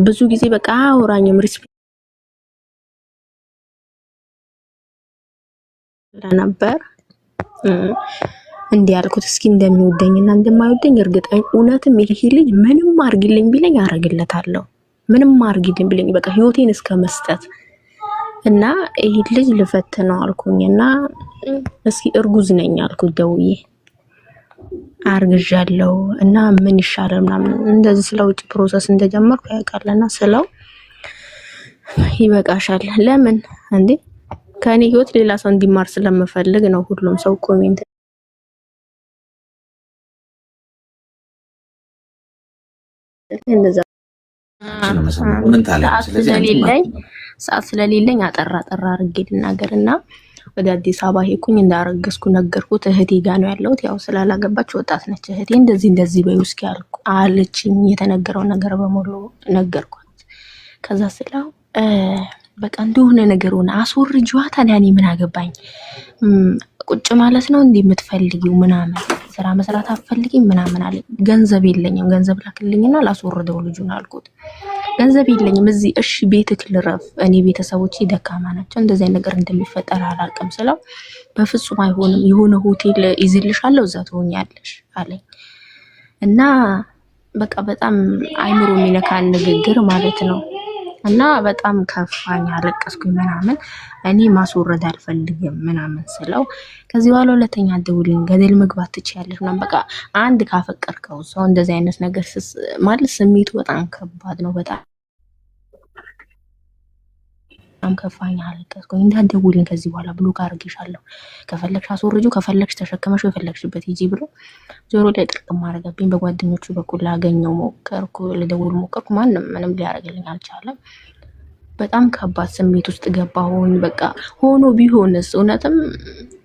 ብዙ ጊዜ በቃ አውራኝም ሪስፔክት ነበር እንዲህ ያልኩት እስኪ እንደሚወደኝና እንደማይወደኝ እርግጠኛ እውነትም ይሄ ልጅ ምንም አርግልኝ ቢለኝ አረግለታለሁ። ምንም አርግልኝ ቢለኝ በቃ ህይወቴን እስከ መስጠት እና ይሄ ልጅ ልፈትነው አልኩኝና እስኪ እርጉዝ ነኝ አልኩት ደውዬ አርግዣለሁ እና ምን ይሻላል ምናምን እንደዚህ ስለውጭ ፕሮሰስ እንደጀመርኩ ያውቃልና ስለው ይበቃሻል። ለምን እንዴ ከኔ ህይወት ሌላ ሰው እንዲማር ስለምፈልግ ነው። ሁሉም ሰው ኮሜንት እንደዛ ሰዓት ስለሌለኝ አጠራ አድርጌ ልናገርና ወደ አዲስ አበባ ሄድኩኝ። እንዳረገዝኩ ነገርኩት። እህቴ ጋር ነው ያለሁት። ያው ስላላገባች ወጣት ነች እህቴ። እንደዚህ በይ እስኪ አለችኝ። የተነገረው ነገር በሙሉ ነገርኳት። ከዛ ስለው በቃ እንደሆነ ነገር ሆነ። አስወርጂዋ ታዲያ እኔ ምን አገባኝ? ቁጭ ማለት ነው እንዴ የምትፈልጊው ምናምን ስራ መስራት አትፈልጊም ምናምን አለ። ገንዘብ የለኝም፣ ገንዘብ ላክልኝና ላስወርደው ልጁን አልኩት። ገንዘብ የለኝም እዚህ። እሺ ቤትክ ልረፍ፣ እኔ ቤተሰቦቼ ደካማ ናቸው፣ እንደዚህ ነገር እንደሚፈጠር አላውቅም ስለው በፍጹም አይሆንም፣ የሆነ ሆቴል ይዝልሻለሁ እዛ ትሆኛለሽ አለኝ። እና በቃ በጣም አይምሮ የሚነካ ንግግር ማለት ነው። እና በጣም ከፋኝ፣ አለቀስኩኝ ምናምን። እኔ ማስወረድ አልፈልግም ምናምን ስለው ከዚህ በኋላ ሁለተኛ ደውልኝ፣ ገደል መግባት ትችያለሽ ምናምን። በቃ አንድ ካፈቀርከው ሰው እንደዚህ አይነት ነገር ማለት ስሜቱ በጣም ከባድ ነው። በጣም ከፋኝ፣ አለቀስኩኝ። እንዳትደውልኝ ከዚህ በኋላ ብሎክ አድርጌሻለሁ፣ ከፈለግሽ አስወርጂው፣ ከፈለግሽ ተሸክመሽው የፈለግሽበት ሂጂ ብሎ ጆሮ ላይ ጥርቅም አደረገብኝ። በጓደኞቹ በኩል ላገኘው ሞከርኩ፣ ልደውል ሞከርኩ። ማንም ምንም ሊያደርግልኝ አልቻለም። በጣም ከባድ ስሜት ውስጥ ገባሁኝ። በቃ ሆኖ ቢሆንስ እውነትም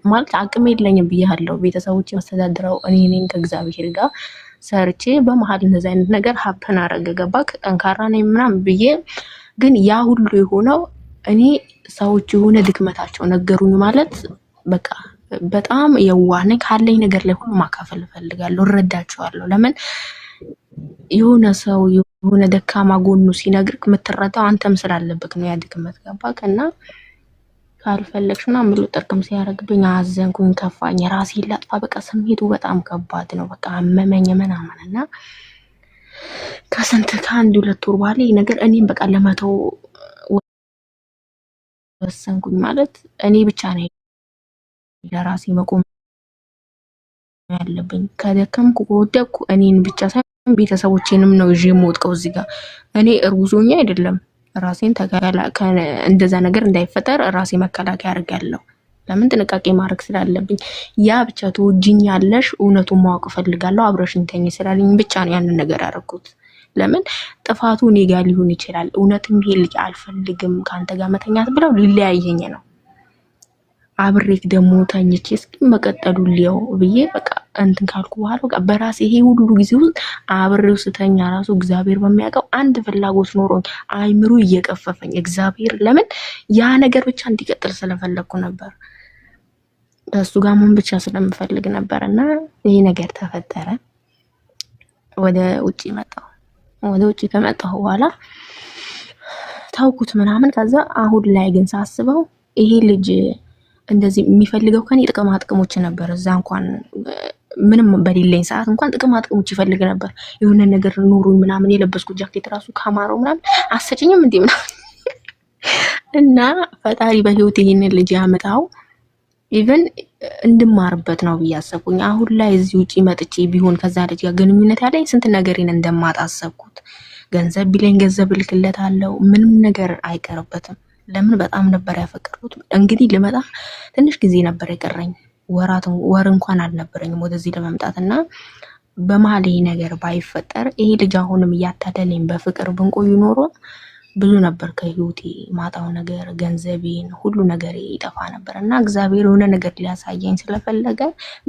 ማለት አቅም የለኝም ብያለሁ። ቤተሰቦቼ ማስተዳድረው እኔ ነኝ ከእግዚአብሔር ጋር ሰርቼ። በመሀል እንደዚህ አይነት ነገር ሀፕን አረገ። ገባክ? ጠንካራ ነኝ ምናምን ብዬ ግን ያ ሁሉ የሆነው እኔ ሰዎች የሆነ ድክመታቸው ነገሩኝ ማለት በቃ በጣም የዋህ ነኝ። ካለኝ ነገር ላይ ሁሉ ማካፈል እፈልጋለሁ፣ እረዳቸዋለሁ። ለምን የሆነ ሰው የሆነ ደካማ ጎኑ ሲነግርክ የምትረዳው አንተም ስላለብክ ነው ያ ድክመት። ገባክ? እና ካልፈለግሽና ምሉ ጥርቅም ሲያደርግብኝ አዘንኩኝ፣ ከፋኝ፣ ራሴን ላጥፋ። በቃ ስሜቱ በጣም ከባድ ነው። በቃ አመመኝ ምናምን እና ከአንድ 2 ወር በኋላ ይሄ ነገር እኔም በቃ ለመተው ወሰንኩኝ። ማለት እኔ ብቻ ነኝ ለራሴ መቆም ያለብኝ። ከደከምኩ ከወደቅኩ እኔን ብቻ ሳይሆን ቤተሰቦቼንም ነው ይዤ የምወጥቀው። እዚህ ጋር እኔ እርጉዞኛ አይደለም ራሴን እንደዛ ነገር እንዳይፈጠር ራሴ መከላከያ አድርጋለሁ። ለምን ጥንቃቄ ማድረግ ስላለብኝ። ያ ብቻ ትወጂኛለሽ፣ እውነቱን ማወቅ ፈልጋለሁ፣ አብረሽኝ ተኝ ስላለኝ ብቻ ነው ያንን ነገር ያደረኩት። ለምን ጥፋቱ እኔ ጋር ሊሆን ይችላል። እውነትም ይሄ ልጅ አልፈልግም ካንተ ጋር መተኛት ብለው ሊለያየኝ ነው። አብሬክ ደግሞ ተኝቼ እስኪ መቀጠሉ ሊያው ብዬ በቃ እንትን ካልኩ በኋላ በቃ በራሴ ይሄ ሁሉ ጊዜ ውስጥ አብሬው ስተኛ ራሱ እግዚአብሔር በሚያውቀው አንድ ፍላጎት ኖሮኝ አይምሮ እየቀፈፈኝ እግዚአብሔር ለምን ያ ነገር ብቻ እንዲቀጥል ስለፈለኩ ነበር። እሱ ጋር ምን ብቻ ስለምፈልግ ነበርና ይሄ ነገር ተፈጠረ። ወደ ውጪ መጣሁ። ወደ ውጪ ከመጣሁ በኋላ ታውኩት ምናምን። ከዛ አሁን ላይ ግን ሳስበው ይሄ ልጅ እንደዚህ የሚፈልገው ከኔ ጥቅማ ጥቅሞች ነበር። እዛ እንኳን ምንም በሌለኝ ሰዓት እንኳን ጥቅማ ጥቅሞች ይፈልግ ነበር። የሆነ ነገር ኑሩኝ ምናምን፣ የለበስኩት ጃኬት ራሱ ካማረው ምናምን አሰጭኝም እንዴ ምናምን እና ፈጣሪ በህይወት ይሄንን ልጅ ያመጣው ኢቭን እንድማርበት ነው ብዬ አሰብኩኝ። አሁን ላይ እዚህ ውጪ መጥቼ ቢሆን ከዛ ልጅ ጋር ግንኙነት ያለኝ ስንት ነገሬን እንደማጣሰብኩት። ገንዘብ ቢለኝ ገንዘብ እልክለታለሁ፣ ምንም ነገር አይቀርበትም። ለምን በጣም ነበር ያፈቀርኩት። እንግዲህ ልመጣ ትንሽ ጊዜ ነበር የቀረኝ፣ ወር እንኳን አልነበረኝም ወደዚህ ለመምጣትና በመሀል ይሄ ነገር ባይፈጠር ይሄ ልጅ አሁንም እያታለለኝ በፍቅር ብንቆይ ኖሮ ብዙ ነበር ከህይወቴ ማጣው ነገር፣ ገንዘቤን፣ ሁሉ ነገር ይጠፋ ነበር እና እግዚአብሔር የሆነ ነገር ሊያሳየኝ ስለፈለገ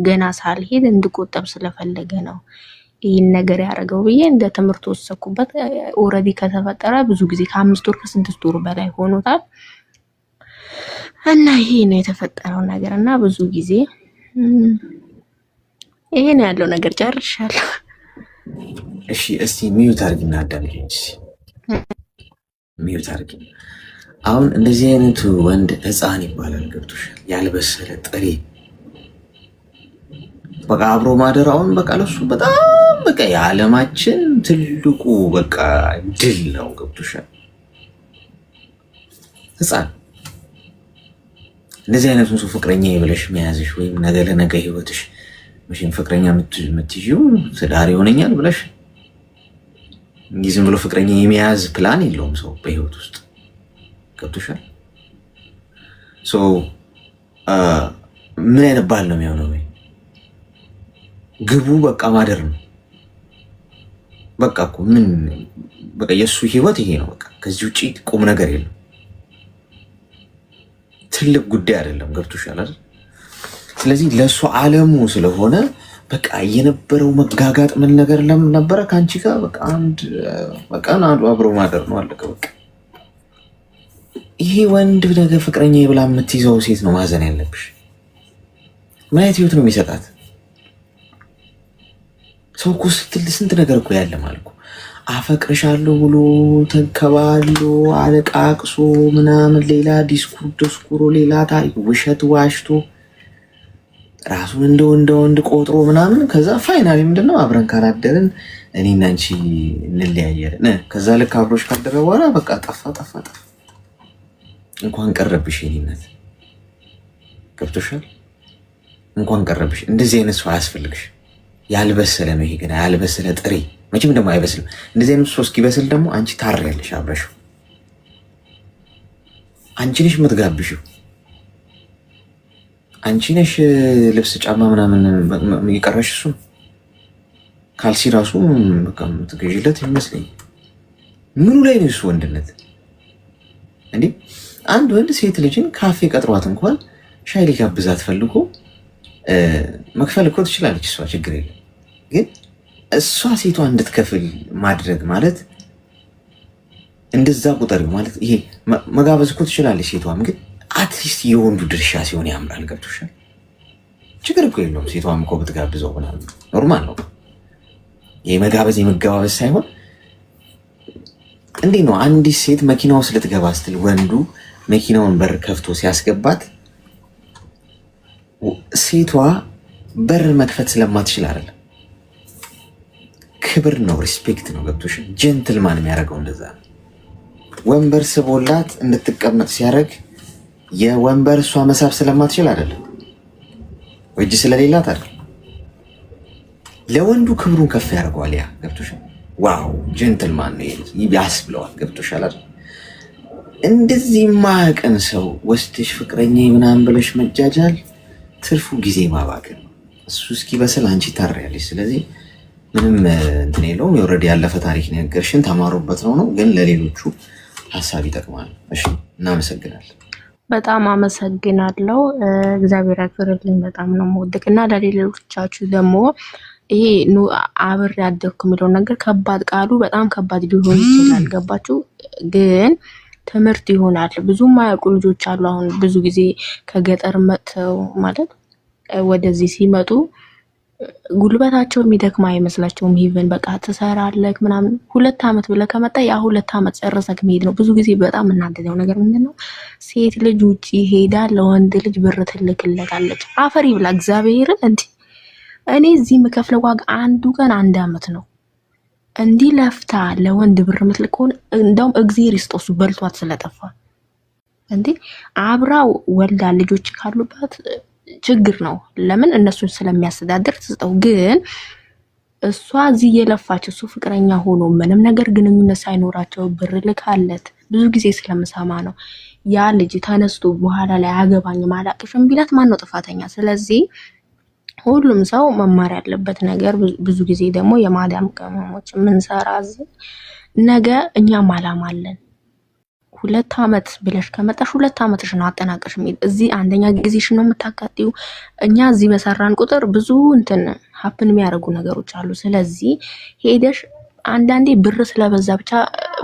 ገና ሳልሄድ እንድቆጠብ ስለፈለገ ነው ይህን ነገር ያደረገው ብዬ እንደ ትምህርት ወሰድኩበት። ኦልሬዲ ከተፈጠረ ብዙ ጊዜ ከ5 ወር ከ6 ወር በላይ ሆኖታል እና ይሄ ነው የተፈጠረው ነገር እና ብዙ ጊዜ ይሄ ነው ያለው ነገር። ጨርሻለሁ። እሺ እስቲ ሚዩት አድርጊና አዳምጪኝ። ሚዩት አድርጊ። አሁን እንደዚህ አይነቱ ወንድ ህፃን ይባላል። ገብቶሻል? ያልበሰለ ጥሬ በቃ አብሮ ማደር አሁን በቃ ለሱ በጣም በቃ የዓለማችን ትልቁ በቃ ድል ነው። ገብቶሻል? ህፃን እንደዚህ አይነቱን ሰው ፍቅረኛ ብለሽ መያዝሽ ወይም ነገ ለነገ ህይወትሽ መቼም ፍቅረኛ የምትይዥው ትዳር ይሆነኛል ብለሽ እንጂ ዝም ብሎ ፍቅረኛ የሚያዝ ፕላን የለውም ሰው በህይወት ውስጥ። ገብቶሻል? ምን አይነት ባል ነው የሚሆነው? ግቡ በቃ ማደር ነው። በቃ እኮ ምን በቃ የእሱ ህይወት ይሄ ነው። በቃ ከዚህ ውጭ ቁም ነገር የለም። ትልቅ ጉዳይ አይደለም። ገብቶሻል አይደል? ስለዚህ ለእሱ አለሙ ስለሆነ በቃ የነበረው መጋጋጥ ምን ነገር ለምን ነበረ ከአንቺ ጋር በቃ በቃ አብሮ ማደር ነው። አለቀ በቃ። ይሄ ወንድ ነገ ፍቅረኛ ብላ የምትይዘው ሴት ነው ማዘን ያለብሽ። ምን አይነት ህይወት ነው የሚሰጣት? ሰው እኮ ስትል ስንት ነገር እኮ ያለ ማለት እኮ አፈቅርሻለሁ ብሎ ተንከባሎ አለቃቅሶ ምናምን ሌላ ዲስኩር ደስኩሮ ሌላ ታሪክ ውሸት ዋሽቶ ራሱን እንደ ወንድ ቆጥሮ ምናምን ከዛ ፋይናሊ ምንድነው አብረን ካላደርን እኔና አንቺ እንለያያለን። ከዛ ልክ አብሮሽ ካደረ በኋላ በቃ ጠፋ። እንኳን ቀረብሽ የኔነት። ገብቶሻል? እንኳን ቀረብሽ። እንደዚህ አይነት ሰው አያስፈልግሽ። ያልበሰለ ነው ይሄ ገና ያልበሰለ ጥሬ። መቼም ደግሞ አይበስልም። እንደዚህ አይነት ሰው እስኪበስል ደግሞ አንቺ ታሪያለሽ አብረሽው። አንቺ ነሽ የምትጋብሽው። አንቺ ነሽ ልብስ ጫማ ምናምን የቀረሽ እሱ ካልሲ ራሱ በቃ የምትገዥለት ይመስለኝ። ምኑ ላይ ነው እሱ ወንድነት እንዴ? አንድ ወንድ ሴት ልጅን ካፌ ቀጥሯት እንኳን ሻይ ሊጋብዛት ፈልጎ መክፈል እኮ ትችላለች እሷ፣ ችግር የለም። ግን እሷ ሴቷ እንድትከፍል ማድረግ ማለት እንደዛ ቁጠሪው ማለት ይሄ መጋበዝ እኮ ትችላለች ሴቷም፣ ግን አትሊስት የወንዱ ድርሻ ሲሆን ያምራል። ገብቶሻል? ችግር እኮ የለውም ሴቷም እኮ ብትጋብዘው ምናምን ኖርማል ነው። የመጋበዝ የመገባበዝ ሳይሆን እንዴት ነው አንዲት ሴት መኪና ውስጥ ልትገባ ስትል ወንዱ መኪናውን በር ከፍቶ ሲያስገባት ሴቷ በር መክፈት ስለማትችል አይደለም፣ ክብር ነው፣ ሪስፔክት ነው። ገብቶሻል? ጀንትልማን የሚያደርገው እንደዛ ነው። ወንበር ስቦላት እንድትቀመጥ ሲያደርግ የወንበር እሷ መሳብ ስለማትችል አይደለም፣ ወይ እጅ ስለሌላት አይደለም። ለወንዱ ክብሩን ከፍ ያደርገዋል። ያ ገብቶሻል? ዋው ጀንትልማን ነው ያስብለዋል። ገብቶሻል አይደል? እንደዚህ ማያውቅን ሰው ወስደሽ ፍቅረኛ ምናምን ብለሽ መጃጃል ትርፉ ጊዜ ማባከን ነው። እሱ እስኪበስል አንቺ ታሪያለሽ። ስለዚህ ምንም እንትን የለውም። የወረደ ያለፈ ታሪክ ነገርሽን ተማሩበት ነው። ግን ለሌሎቹ ሀሳብ ይጠቅማል። እሺ፣ እናመሰግናለን። በጣም አመሰግናለሁ። እግዚአብሔር ያክብርልኝ። በጣም ነው የምወድቅ እና ለሌሎቻችሁ ደግሞ ይሄ አብሬ ያደግኩ የሚለው ነገር ከባድ ቃሉ በጣም ከባድ ሊሆን ይችላል። ገባችሁ? ግን ትምህርት ይሆናል። ብዙ ማያውቁ ልጆች አሉ። አሁን ብዙ ጊዜ ከገጠር መጥተው ማለት ወደዚህ ሲመጡ ጉልበታቸው የሚደክማ አይመስላቸውም። ኢቨን በቃ ትሰራለህ ምናምን 2 ዓመት ብለህ ከመጣ ያ 2 ዓመት ጨርሰህ መሄድ ነው። ብዙ ጊዜ በጣም እናደደው ነገር ምንድነው? ሴት ልጅ ውጪ ሄዳ ለወንድ ልጅ ብር ትልክለታለች። አፈሪ ብላ እግዚአብሔርን እንዴ! እኔ እዚህ የምከፍለው ዋጋ አንዱ ቀን 1 ዓመት ነው። እንዲህ ለፍታ ለወንድ ብር ምትልክ ከሆነ እንደውም እግዚአብሔር ይስጦሱ በልቷት ስለጠፋ እንዴ! አብራው ወልዳ ልጆች ካሉባት ችግር ነው። ለምን እነሱን ስለሚያስተዳድር ትስጠው። ግን እሷ እዚህ የለፋች እሱ ፍቅረኛ ሆኖ ምንም ነገር ግንኙነት ሳይኖራቸው ብር ልካለት ብዙ ጊዜ ስለምሰማ ነው ያ ልጅ ተነስቶ በኋላ ላይ አገባኝም አላቅሽም ቢላት ማን ነው ጥፋተኛ? ስለዚህ ሁሉም ሰው መማር ያለበት ነገር ብዙ ጊዜ ደግሞ የማዳም ቅመሞች የምንሰራ ነገ እኛም አላማ አለን። 2 አመት ብለሽ ከመጣሽ 2 አመትሽ ነው አጠናቀሽ የሚል እዚህ አንደኛ ጊዜሽ ነው የምታቃጥዩ። እኛ እዚህ በሰራን ቁጥር ብዙ እንትን ሀፕን የሚያደርጉ ነገሮች አሉ። ስለዚህ ሄደሽ አንዳንዴ ብር ስለበዛ ብቻ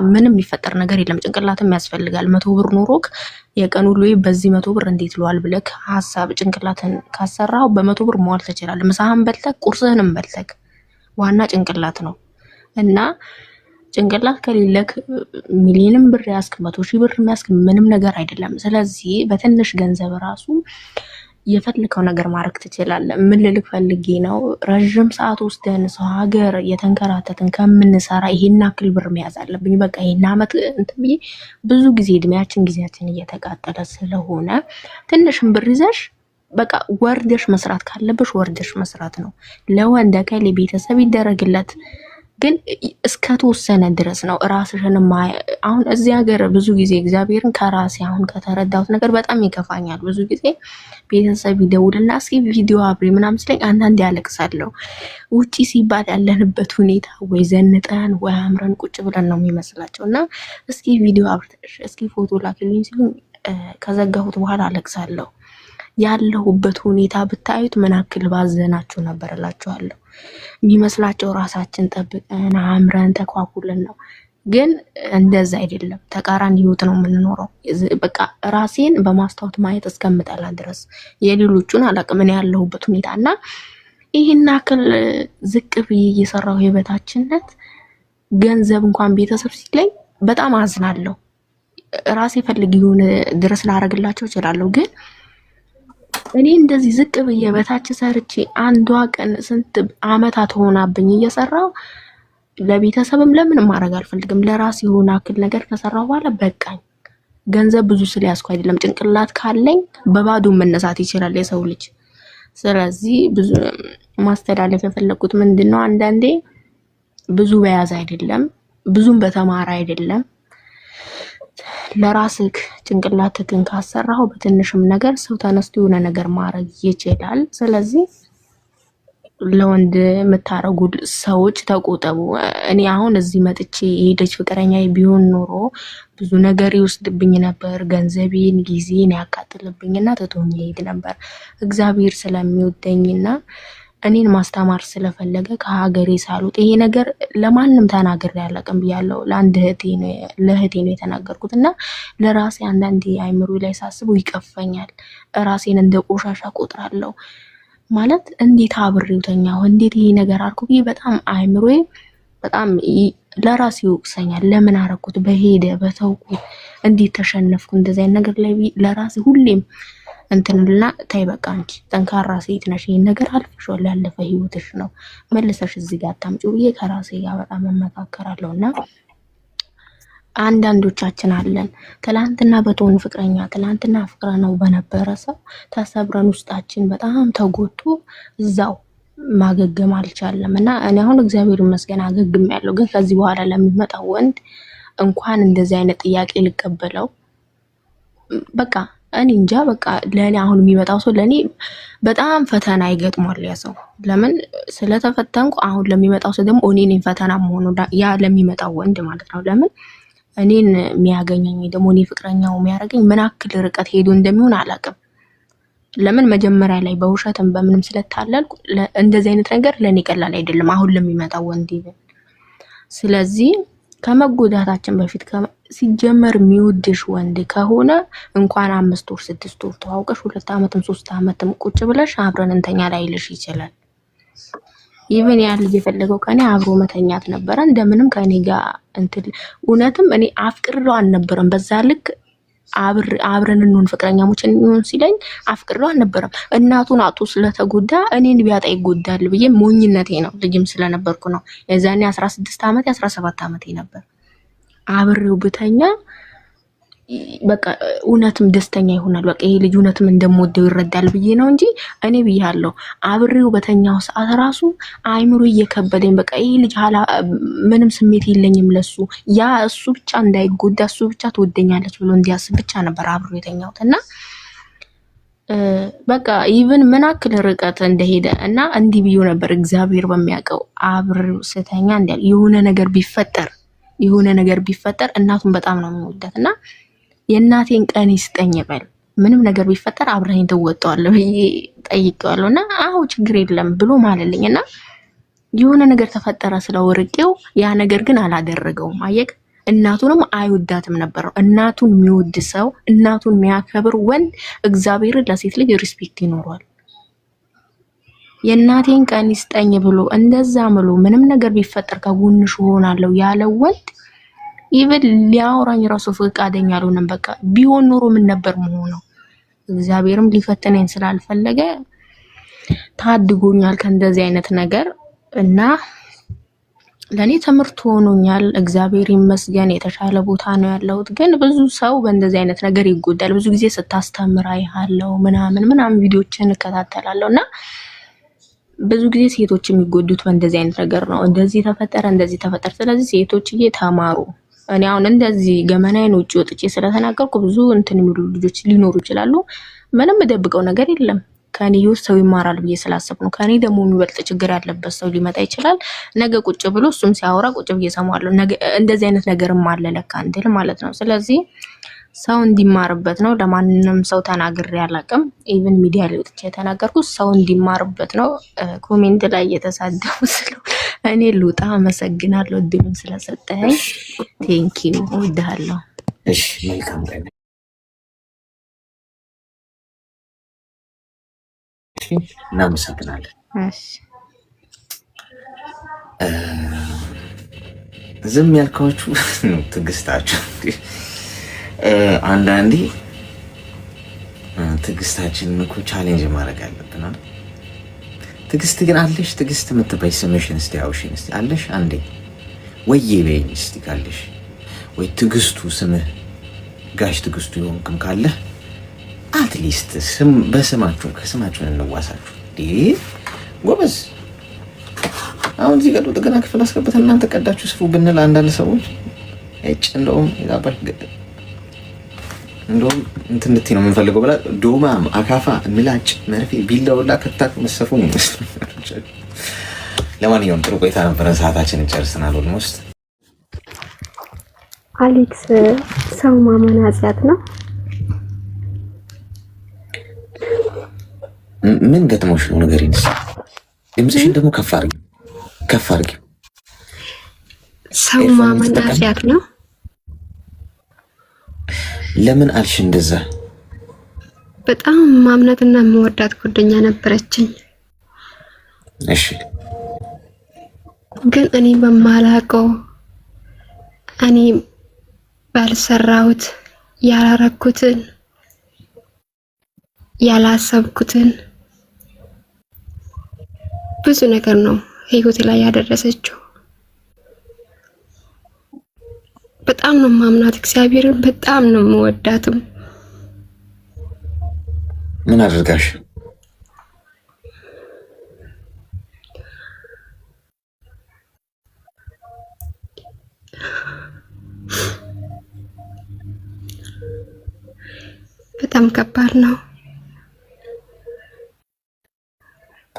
ምንም የሚፈጠር ነገር የለም። ጭንቅላትም ያስፈልጋል። 100 ብር ኖሮክ የቀን ሁሉ በዚህ 100 ብር እንዴት ልዋል ብለክ ሐሳብ ጭንቅላትን ካሰራው በ100 ብር መዋል ትችላለህ። ምሳህን በልተክ ቁርስህንም በልተክ ዋና ጭንቅላት ነው እና ጭንቅላት ከሌለክ ሚሊዮንም ብር ያስክ 100,000 ብር ያስክ ምንም ነገር አይደለም። ስለዚህ በትንሽ ገንዘብ ራሱ የፈለከው ነገር ማድረግ ትችላለህ። ምን ልልክ ፈልጌ ነው ረጅም ሰዓት ወስደን ሰው ሀገር የተንከራተትን ከምንሰራ ይሄን አክል ብር መያዝ አለብኝ በቃ ይሄን አመት እንትን ብዬ ብዙ ጊዜ ጊዜያችን እየተቃጠለ ስለሆነ ትንሽም ብር ይዘሽ በቃ ወርደሽ መስራት ካለብሽ ወርደሽ መስራት ነው። ለወንድ ከሌ ቤተሰብ ይደረግለት ግን እስከተወሰነ ድረስ ነው። ራስሽን አሁን እዚህ ሀገር ብዙ ጊዜ እግዚአብሔርን ከራሴ አሁን ከተረዳሁት ነገር በጣም ይከፋኛል። ብዙ ጊዜ ቤተሰብ ይደውልና እስኪ ቪዲዮ አብሪ ምናምን ስለኝ አንዳንዴ ያለቅሳለሁ። ውጪ ሲባል ያለንበት ሁኔታ ወይ ዘንጠን ወይ አምረን ቁጭ ብለን ነው የሚመስላቸው እና እስኪ ቪዲዮ አብርተሽ እስኪ ፎቶ ላክልኝ ሲሉ ከዘጋሁት በኋላ አለቅሳለሁ። ያለሁበት ሁኔታ ብታዩት ምን አክል ባዘናችሁ ነበር እላችኋለሁ። የሚመስላቸው ራሳችን ጠብቀን አምረን ተኳኩለን ነው፣ ግን እንደዛ አይደለም። ተቃራኒ ህይወት ነው የምንኖረው። በቃ ራሴን በማስታወት ማየት እስከምጠላ ድረስ የሌሎቹን አላቅም እኔ ያለሁበት ሁኔታ እና ይሄን አክል ዝቅ ብዬ እየሰራሁ የበታችነት ገንዘብ እንኳን ቤተሰብ ሲለኝ በጣም አዝናለሁ። ራሴ ፈልግ ይሁን ድረስ ላረግላቸው እችላለሁ ግን እኔ እንደዚህ ዝቅ ብዬ በታች ሰርቼ አንዷ ቀን ስንት አመታት ሆናብኝ እየሰራው ለቤተሰብም ለምን ማድረግ አልፈልግም። ለራሴ የሆነ አክል ነገር ከሰራው በኋላ በቃኝ። ገንዘብ ብዙ ስለያዝኩ አይደለም፣ ጭንቅላት ካለኝ በባዶ መነሳት ይችላል የሰው ልጅ። ስለዚህ ብዙ ማስተላለፍ የፈለኩት ምንድነው አንዳንዴ ብዙ በያዝ አይደለም ብዙም በተማራ አይደለም ለራስክ ጭንቅላትክን ካሰራው በትንሽም ነገር ሰው ተነስቶ የሆነ ነገር ማድረግ ይችላል። ስለዚህ ለወንድ የምታረጉ ሰዎች ተቆጠቡ። እኔ አሁን እዚህ መጥቼ የሄደች ፍቅረኛ ቢሆን ኖሮ ብዙ ነገር ይወስድብኝ ነበር፣ ገንዘቤን ጊዜን ያቃጥልብኝና ትቶኝ ይሄድ ነበር። እግዚአብሔር ስለሚወደኝና እኔን ማስተማር ስለፈለገ ከሀገሬ ሳልወጥ ይሄ ነገር ለማንም ተናግሬ አላውቅም ብያለሁ። ለአንድ ለእህቴ ነው የተናገርኩት እና ለራሴ አንዳንዴ አይምሮ ላይ ሳስበው ይቀፈኛል። ራሴን እንደ ቆሻሻ ቆጥራለሁ። ማለት እንዴት አብሬው ተኛሁ፣ እንዴት ይሄ ነገር አልኩ ብዬ በጣም አይምሮዬ በጣም ለራሴ ይወቅሰኛል። ለምን አረኩት፣ በሄደ በተውኩት፣ እንዴት ተሸነፍኩ እንደዚህ አይነት ነገር ላይ ለራሴ ሁሌም እንትንልና ታይ በቃ አንቺ ጠንካራ ሴት ነሽ፣ ይሄን ነገር አልፈሽዋል፣ ያለፈ ህይወትሽ ነው፣ መልሰሽ እዚህ ጋር አታምጪው ብዬ ከራሴ ጋር በጣም መመካከራለሁና አንዳንዶቻችን አለን ትላንትና በተውን ፍቅረኛ ትላንትና ፍቅረ ነው በነበረ ሰው ተሰብረን ውስጣችን በጣም ተጎቶ እዛው ማገገም አልቻለም እና እኔ አሁን እግዚአብሔር ይመስገን አገግም ያለው ግን ከዚህ በኋላ ለሚመጣው ወንድ እንኳን እንደዚህ አይነት ጥያቄ ልቀበለው በቃ እኔ እንጃ በቃ ለኔ አሁን የሚመጣው ሰው ለኔ በጣም ፈተና ይገጥሟል። ያ ሰው ለምን ስለተፈተንኩ አሁን ለሚመጣው ሰው ደግሞ እኔ ነኝ ፈተና መሆኑ ያ ለሚመጣው ወንድ ማለት ነው። ለምን እኔን የሚያገኘኝ ደግሞ እኔ ፍቅረኛው የሚያደርገኝ ምን አክል ርቀት ሄዶ እንደሚሆን አላውቅም። ለምን መጀመሪያ ላይ በውሸትም በምንም ስለታለልኩ እንደዚህ አይነት ነገር ለኔ ቀላል አይደለም አሁን ለሚመጣው ወንድ ይበል። ስለዚህ ከመጎዳታችን በፊት ሲጀመር የሚወድሽ ወንድ ከሆነ እንኳን 5 ወር 6 ወር ተዋውቀሽ 2 አመትም 3 አመትም ቁጭ ብለሽ አብረን እንተኛ ላይልሽ ይችላል። ኢቭን ያ ልጅ የፈለገው ከኔ አብሮ መተኛት ነበረ እንደምንም ከኔ ጋር እንትን እውነትም እኔ አፍቅሬው አልነበረም። በዛ ልክ አብረን እንሆን ፍቅረኛሞች እንሆን ሲለኝ አፍቅሬው አልነበረም። እናቱን አጡ ስለተጎዳ እኔን ቢያጣ ይጎዳል ብዬ ሞኝነቴ ነው። ልጅም ስለነበርኩ ነው። የዛኔ 16 አመት 17 አመቴ ነበር። አብሬው ብተኛ በቃ እውነትም ደስተኛ ይሆናል። በቃ ይሄ ልጅ እውነትም እንደምወደው ይረዳል ብዬ ነው እንጂ እኔ ብያለሁ። አብሬው በተኛው ሰዓት ራሱ አይምሮ እየከበደኝ በቃ ይሄ ልጅ ምንም ስሜት የለኝም ለሱ ያ እሱ ብቻ እንዳይጎዳ እሱ ብቻ ትወደኛለች ብሎ እንዲያስብ ብቻ ነበር አብሬው የተኛሁት እና በቃ ኢቭን ምን አክል ርቀት እንደሄደ እና እንዲህ ብዬ ነበር እግዚአብሔር በሚያውቀው አብሬው ስተኛ እንዲያል የሆነ ነገር ቢፈጠር እናቱን በጣም ነው የሚወዳት እና የእናቴን ቀን ይስጠኝ በል ምንም ነገር ቢፈጠር አብረኸኝ ትወጣዋለህ ብዬ ጠይቄዋለሁ እና አዎ ችግር የለም ብሎ ማለልኝ እና የሆነ ነገር ተፈጠረ ስለው ርቄው ያ ነገር ግን አላደረገውም። አየክ እናቱንም አይወዳትም ነበር። እናቱን የሚወድ ሰው እናቱን የሚያከብር ወንድ እግዚአብሔርን ለሴት ልጅ ሪስፔክት ይኖረዋል። የእናቴን ቀን ይስጠኝ ብሎ እንደዛ ምሎ ምንም ነገር ቢፈጠር ከጎንሽ ሆናለሁ ያለው ወንድ ኢቭን ሊያወራኝ ራሱ ፈቃደኛ አልሆነም። በቃ ቢሆን ኖሮ ምን ነበር መሆነው? እግዚአብሔርም ሊፈተነኝ ስላልፈለገ ታድጎኛል ከእንደዚህ አይነት ነገር እና ለኔ ትምህርት ሆኖኛል። እግዚአብሔር ይመስገን የተሻለ ቦታ ነው ያለሁት። ግን ብዙ ሰው በእንደዚህ አይነት ነገር ይጎዳል። ብዙ ጊዜ ስታስተምር አይሃለው ምናምን ቪዲዮችን እከታተላለሁና ብዙ ጊዜ ሴቶች የሚጎዱት በእንደዚህ አይነት ነገር ነው። እንደዚህ ተፈጠረ። ስለዚህ ሴቶችዬ ተማሩ። እኔ አሁን እንደዚህ ገመናዬን ውጪ ወጥቼ ስለተናገርኩ ብዙ እንትን የሚሉ ልጆች ሊኖሩ ይችላሉ። ምንም ደብቀው ነገር የለም። ከኔ ህይወት ሰው ይማራል ብዬ ስላሰብኩ ነው። ከኔ ደግሞ የሚበልጥ ችግር ያለበት ሰው ሊመጣ ይችላል። ነገ ቁጭ ብሎ እሱም ሲያወራ ቁጭ ብዬ እሰማዋለሁ። ነገ እንደዚህ አይነት ነገርም አለ ለካ እንድል ማለት ነው። ስለዚህ ሰው እንዲማርበት ነው። ለማንንም ሰው ተናግሬ አላውቅም። ኢቭን ሚዲያ ላይ ወጥቼ የተናገርኩት ሰው እንዲማርበት ነው። ኮሜንት ላይ እየተሳደቡ ስለው እኔ ልውጣ። አመሰግናለሁ እድሉን ስለሰጠኝ። ቴንኪው እወድሃለሁ። እሺ መልካም ቀን። እናመሰግናለን። እሺ ዝም ያልኳችሁ ነው ትዕግስታችሁ። አንዳንዴ ትዕግስታችንን እኮ ቻሌንጅ ማድረግ አለብን። ትዕግስት ግን አለሽ? ትዕግስት የምትባይ ስምሽን እስቲ አውሽን እስቲ አለሽ? አንዴ ወይዬ በይኝ እስቲ ካለሽ፣ ወይ ትዕግስቱ ስምህ ጋሽ ትዕግስቱ ይሆንክም ካለህ አትሊስት ስም በስማችሁ ከስማችሁን እንዋሳችሁ። ጎበዝ አሁን እዚህ ቀዶ ጥገና ክፍል አስገብተን እናንተ ቀዳችሁ ስፉ ብንል አንዳንድ ሰዎች እንደውም ይላባሽ እንደውም እንትን እንድትይ ነው የምንፈልገው ብላ ዶማ፣ አካፋ፣ ምላጭ፣ መርፌ፣ ቢላውላ ከታክ መሰፉ ነው ይመስላል። ለማንኛውም ጥሩ ቆይታ ነበረን። ሰዓታችንን ጨርሰናል ኦልሞስት። አሌክስ ሰው ማመን ኃጢአት ነው? ምን ገጥሞሽ ነው ንገሪኝ። ድምፅሽን ደግሞ ከፍ አድርጊ። ሰው ማመን ኃጢአት ነው? ለምን አልሽ እንደዛ? በጣም ማምናትና የምወዳት ጓደኛ ነበረችኝ። እሺ ግን እኔ በማላውቀው እኔ ባልሰራሁት ያላረኩትን ያላሰብኩትን ብዙ ነገር ነው ህይወቴ ላይ ያደረሰችው። በጣም ነው ማምናት እግዚአብሔርን በጣም ነው የምወዳትም። ምን አድርጋሽ? በጣም ከባድ ነው።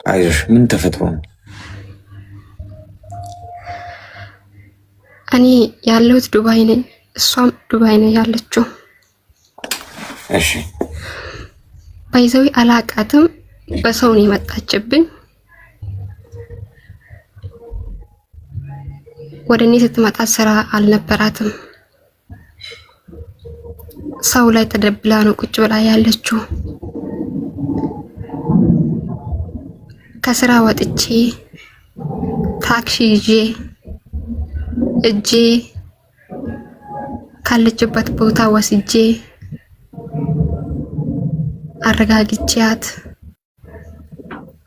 አይዞሽ። ምን ተፈጥሮ ነው? እኔ ያለሁት ዱባይ ነኝ፣ እሷም ዱባይ ነው ያለችው። እሺ ባይዘዊ አላቃትም፣ በሰው ነው የመጣችብኝ። ወደ እኔ ስትመጣ ስራ አልነበራትም። ሰው ላይ ተደብላ ነው ቁጭ ብላ ያለችው። ከስራ ወጥቼ ታክሲ ይዤ እጄ ካለችበት ቦታ ወስጄ አረጋግቻት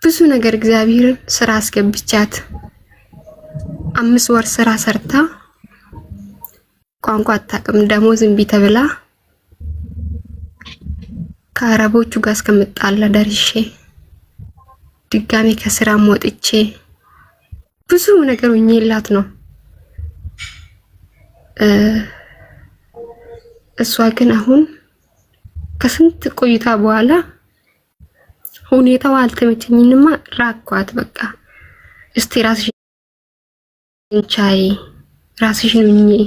ብዙ ነገር እግዚአብሔርን ስራ አስገብቻት 5 ወር ስራ ሰርታ ቋንቋ አታውቅም፣ ደሞዝ እምቢ ተብላ ከአረቦቹ ጋር እስከምጣላ ደርሼ ድጋሜ ከስራ ወጥቼ ብዙ ነገር ሆኜላት ነው። እሷ ግን አሁን ከስንት ቆይታ በኋላ ሁኔታው አልተመቸኝንማ ራኳት። በቃ እስቲ ራስሽን ቻይ፣ ራስሽን ሁኚ፣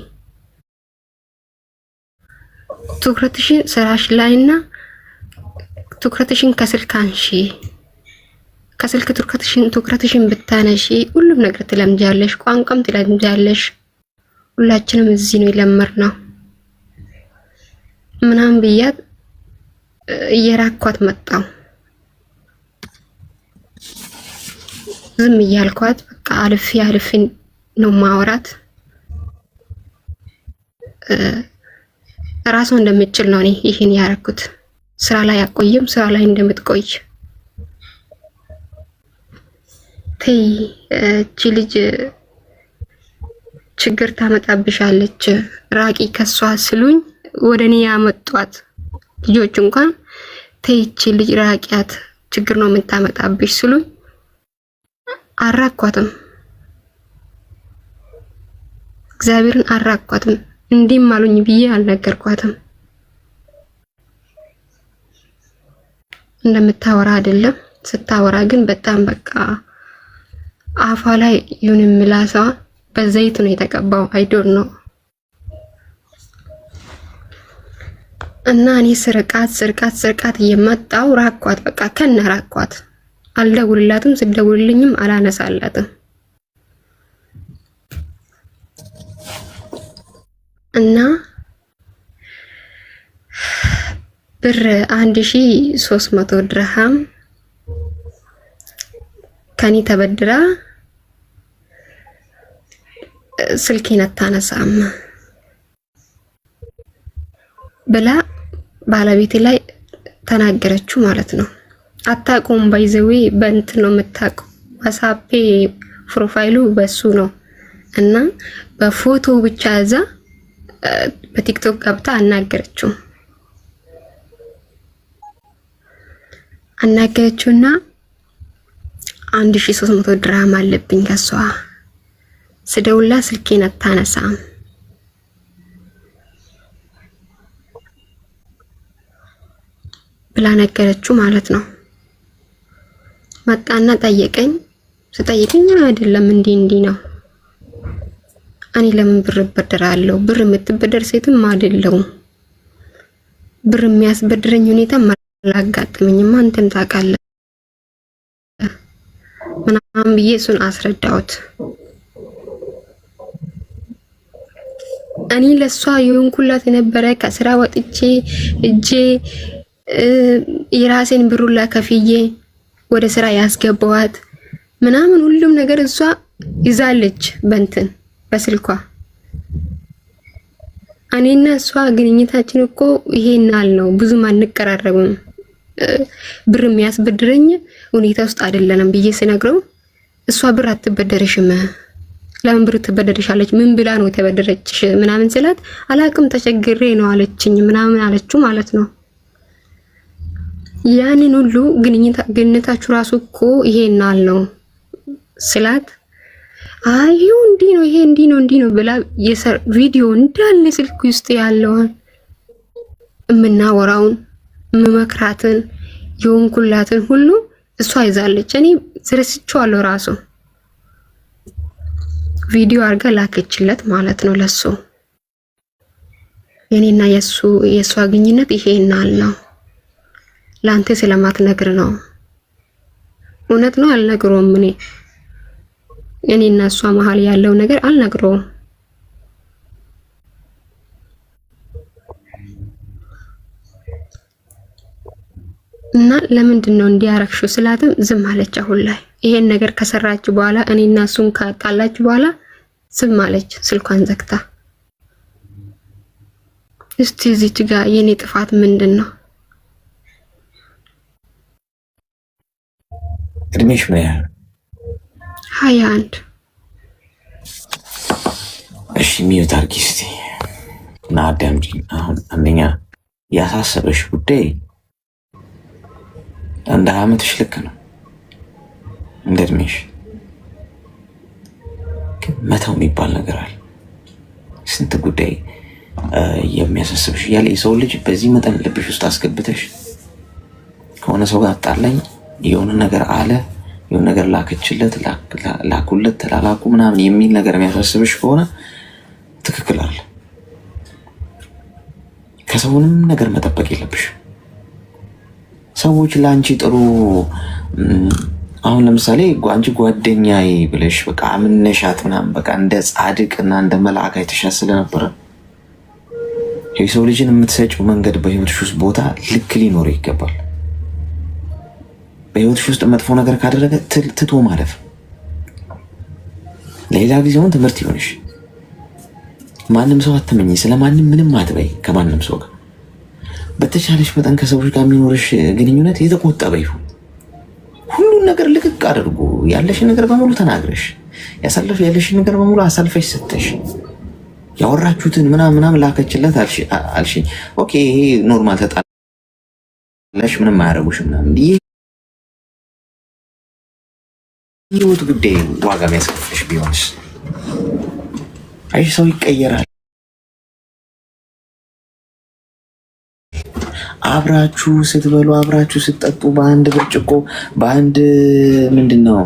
ትኩረትሽን ስራሽ ላይና ትኩረትሽን ከስልክ አንሺ። ከስልክ ትኩረትሽን ብታነሺ ሁሉም ነገር ትለምጃለሽ፣ ቋንቋም ትለምጃለሽ። ሁላችንም እዚህ ነው የለመድነው ምናምን ብያት እየራኳት መጣው። ዝም እያልኳት በቃ አልፌ ነው ማወራት። ራሱ እንደምትችል ነው እኔ ይሄን ያረኩት። ስራ ላይ አቆየም ስራ ላይ እንደምትቆይ ተይ፣ እቺ ልጅ ችግር ታመጣብሻለች፣ ራቂ ከሷ ስሉኝ ወደኔ ያመጧት ልጆች እንኳን ተይ፣ እቺ ልጅ ራቂያት፣ ችግር ነው የምታመጣብሽ ስሉኝ አራኳትም። እግዚአብሔርን አራኳትም። እንዲም አሉኝ ብዬ አልነገርኳትም። እንደምታወራ አይደለም። ስታወራ ግን በጣም በቃ አፏ ላይ ይሁን ምላሷ በዘይት ነው የተቀባው። አይ ዶንት ኖ። እና እኔ ስርቃት እየመጣው ራኳት። በቃ ከነ ራኳት። አልደውልላትም፣ ስደውልልኝም አላነሳላትም። እና ብር 1300 ድርሃም ከኔ ተበድራ ስልኬን አታነሳም ብላ ባለቤቴ ላይ ተናገረችው ማለት ነው። አታቆም ባይዘዌ በእንትን ነው የምታውቀው። ዋትስአፕ ፕሮፋይሉ በሱ ነው እና በፎቶ ብቻ እዛ በቲክቶክ ገብታ አናገረችውና 1300 ድርሃም አለብኝ ከሷ። ስደውላ ስልኬን አታነሳም ብላ ነገረችው ማለት ነው። መጣና ጠየቀኝ። ስጠይቀኝ አይደለም እንዲህ ነው፣ እኔ ለምን ብር እበደራለሁ? ብር የምትበደር ሴትም አይደለሁም። ብር የሚያስበድረኝ ሁኔታ አላጋጠመኝም፣ አንተም ታውቃለህ ምናምን ብዬ እሱን አስረዳሁት። እኔ ለሷ የሆንኩላት የነበረ ከስራ ወጥቼ እጄ የራሴን ብሩላ ከፍዬ ወደ ስራ ያስገባዋት ምናምን ሁሉም ነገር እሷ ይዛለች በእንትን በስልኳ። እኔና እሷ ግንኙነታችን እኮ ይሄናል ነው፣ ብዙም አንቀራረብም። ብር የሚያስበድረኝ ሁኔታ ውስጥ አይደለንም ብዬ ስነግረው እሷ ብር አትበደርሽም፣ ለምን ብር ትበደርሻለች? ምን ብላ ነው የተበደረችሽ? ምናምን ስላት አላቅም ተቸግሬ ነው አለችኝ ምናምን አለችው ማለት ነው። ያንን ሁሉ ግንኙነታችሁ ራሱ እኮ ይሄናል ነው ስላት አዩ እንዲህ ነው ይሄ እንዲህ ነው ብላ ቪዲዮ እንዳለ ስልክ ውስጥ ያለውን የምናወራውን መመክራትን የሆንኩላትን ሁሉ እሷ ይዛለች። እኔ ዝረስቻለሁ። ራሱ ቪዲዮ አድርጋ ላከችለት ማለት ነው ለሱ። የኔና የሷ ግንኙነት ይሄናል ነው። ላንተ ስለማትነግር ነው። እውነት ነው አልነግረውም። እኔና እሷ መሀል ያለው ነገር አልነግረውም። እና ለምንድን ነው እንዲያረክሽው ስላትም ዝም አለች። አሁን ላይ ይሄን ነገር ከሰራች በኋላ እኔና እሱን ካጣላች በኋላ ዝም አለች፣ ስልኳን ዘግታ። እስቲ እዚች ጋር የኔ ጥፋት ምንድን ነው? እድሜሽ ምን ያህል? 21 እሺ ሚዩት አድርጊ እስቲ እና አዳምጪኝ። አሁን አንደኛ ያሳሰበሽ ጉዳይ እንደ አመትሽ ልክ ነው እንደ እድሜሽ። ግን መተው የሚባል ነገር አለ። ስንት ጉዳይ የሚያሳስብሽ እያለ የሰው ልጅ በዚህ መጠን ልብሽ ውስጥ አስገብተሽ ከሆነ ሰው ጋር አጣላኝ፣ የሆነ ነገር አለ፣ የሆነ ነገር ላከችለት፣ ላኩለት፣ ተላላኩ ምናምን የሚል ነገር የሚያሳስብሽ ከሆነ ትክክል አለ። ከሰውንም ነገር መጠበቅ የለብሽ። ሰዎች ለአንቺ ጥሩ አሁን ለምሳሌ አንቺ ጓደኛዬ ብለሽ በቃ አምነሻት ምናምን በቃ እንደ ጻድቅ እና እንደ መልአክ አይተሻት ስለነበረ የሰው ልጅን የምትሰጪው መንገድ በህይወትሽ ውስጥ ቦታ ልክ ሊኖረው ይገባል። በህይወትሽ ውስጥ መጥፎ ነገር ካደረገ ትቶ ማለፍ ሌላ ጊዜውን ትምህርት ይሆንሽ። ማንም ሰው አትመኝ፣ ስለማንም ምንም አትበይ። ከማንም ሰው ጋር በተቻለሽ መጠን ከሰዎች ጋር የሚኖርሽ ግንኙነት የተቆጠበ ይሁን። ሁሉን ነገር ልቅቅ አድርጎ ያለሽን ነገር በሙሉ ተናግረሽ ያለሽን ነገር በሙሉ አሳልፈሽ ሰተሽ ያወራችሁትን ምናምን ላከችለት አልሽኝ። ኦኬ ይሄ ኖርማል ተጣላሽ ምንም አያረጉሽም ምናምን ህይወት ጉዳይ ዋጋ የሚያስከፍልሽ ቢሆንስ? አይ ሰው ይቀየራል። አብራችሁ ስትበሉ አብራችሁ ስትጠጡ በአንድ ብርጭቆ በአንድ ምንድነው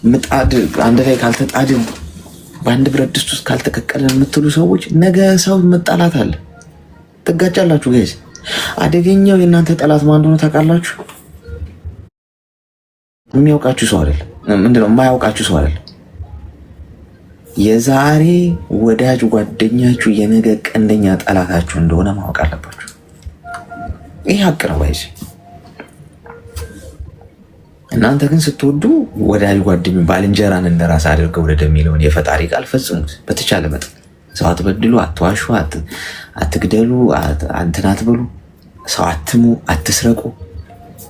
ምጣድ አንድ ላይ ካልተጣድን በአንድ ብረት ድስት ውስጥ ካልተቀቀለን የምትሉ ሰዎች ነገ ሰው መጣላት አለ፣ ትጋጫላችሁ። ጋይስ አደገኛው የእናንተ ጠላት ማን እንደሆነ ታውቃላችሁ? የሚያውቃችሁ ሰው አይደለም። ምንድነው የማያውቃችሁ ሰው አይደለም። የዛሬ ወዳጅ ጓደኛችሁ የነገ ቀንደኛ ጠላታችሁ እንደሆነ ማወቅ አለባችሁ። ይህ ሀቅ ነው። ባይዚ እናንተ ግን ስትወዱ ወዳጅ ጓደኛ ባልንጀራን እንደራስ አድርገው ውደድ የሚለውን የፈጣሪ ቃል ፈጽሙት። በተቻለ መጠን ሰው አትበድሉ፣ አትዋሹ፣ አትግደሉ፣ እንትን አትበሉ፣ ሰው አትሙ፣ አትስረቁ።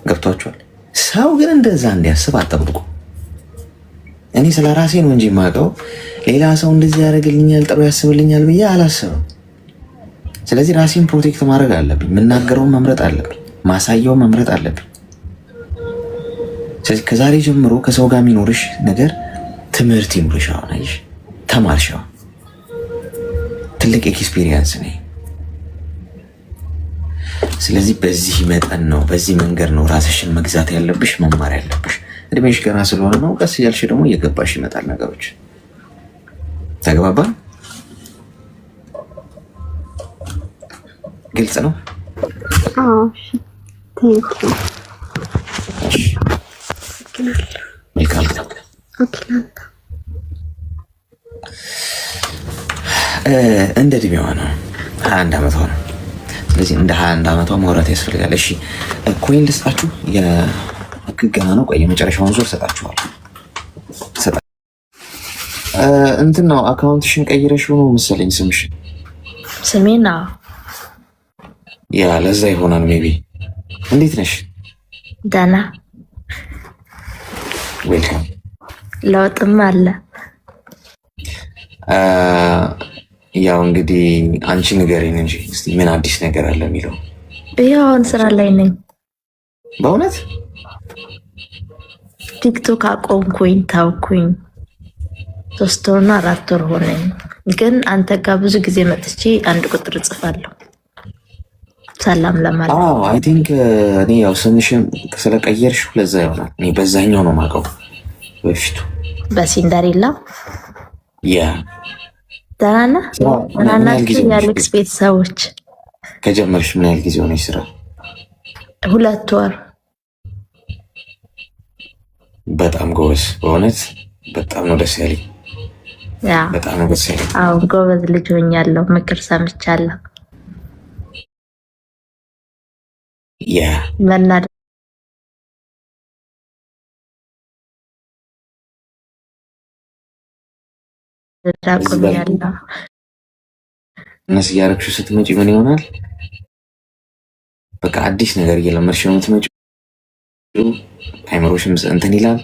ገብቷችኋል? ሰው ግን እንደዛ እንዲያስብ አጠብቁ። እኔ ስለ ራሴ ነው እንጂ የማውቀው ሌላ ሰው እንደዚህ ያደርግልኛል ጥሩ ያስብልኛል ብዬ አላስብም። ስለዚህ ራሴን ፕሮቴክት ማድረግ አለብኝ። የምናገረውን መምረጥ አለብኝ። ማሳየውን መምረጥ አለብኝ። ስለዚህ ከዛሬ ጀምሮ ከሰው ጋር የሚኖርሽ ነገር ትምህርት ይኑርሽ። አሁን አይሽ ተማርሽ። ትልቅ ኤክስፒሪየንስ ነው። ስለዚህ በዚህ መጠን ነው በዚህ መንገድ ነው ራስሽን መግዛት ያለብሽ፣ መማር ያለብሽ። እድሜሽ ገና ስለሆነ ነው። ቀስ እያልሽ ደግሞ እየገባሽ ይመጣል ነገሮች። ተግባባ? ግልጽ ነው? አዎ። መልካም። እንደ እድሜዋ ነው 21 ዓመቷ ነው። ስለዚህ እንደ 21 ዓመቷ ማውራት ያስፈልጋል። እሺ ኮይን ልስጣችሁ። ገና ነው። ቆይ የመጨረሻውን ዙር ሰጣችኋል። እንትን ነው አካውንትሽን ቀይረሽው ነው መሰለኝ ስምሽ። ስሜና ያ ለዛ ይሆናል ሜቢ። እንዴት ነሽ? ደህና። ዌልካም። ለውጥም አለ። ያው እንግዲህ አንቺ ንገሪኝ እንጂ እስቲ ምን አዲስ ነገር አለ የሚለው። ይኸው አሁን ስራ ላይ ነኝ። በእውነት ቲክቶክ አቆምኩኝ፣ ታውኩኝ። 3 ወርና 4 ወር ሆነኝ። ግን አንተ ጋር ብዙ ጊዜ መጥቼ አንድ ቁጥር እጽፋለሁ ሰላም ለማለት። አይ ቲንክ እኔ ያው ስምሽን ስለቀየርሽ ለዛ ይሆናል። እኔ በዛኛው ነው የማውቀው በፊቱ በሲንደሬላ። ያ ደህና ናችሁ የአሌክስ ቤተሰቦች? ከጀመርሽ ምን ያህል ጊዜ ሆነሽ ስራ? 2 ወር። በጣም ጎበዝ፣ በእውነት በጣም ነው ደስ ያለኝ። ያ በጣም ነው ደስ ያለኝ። አዎ ጎበዝ ልጅ ሆኛለሁ። ምክር ሰምቻለሁ። ያ መናደ ዳቆሚያለሁ። እነሱ እያደረግሽው ስትመጪ ምን ይሆናል? በቃ አዲስ ነገር እየለመድሽ ነው የምትመጪው። አይምሮሽም እንትን ይላል።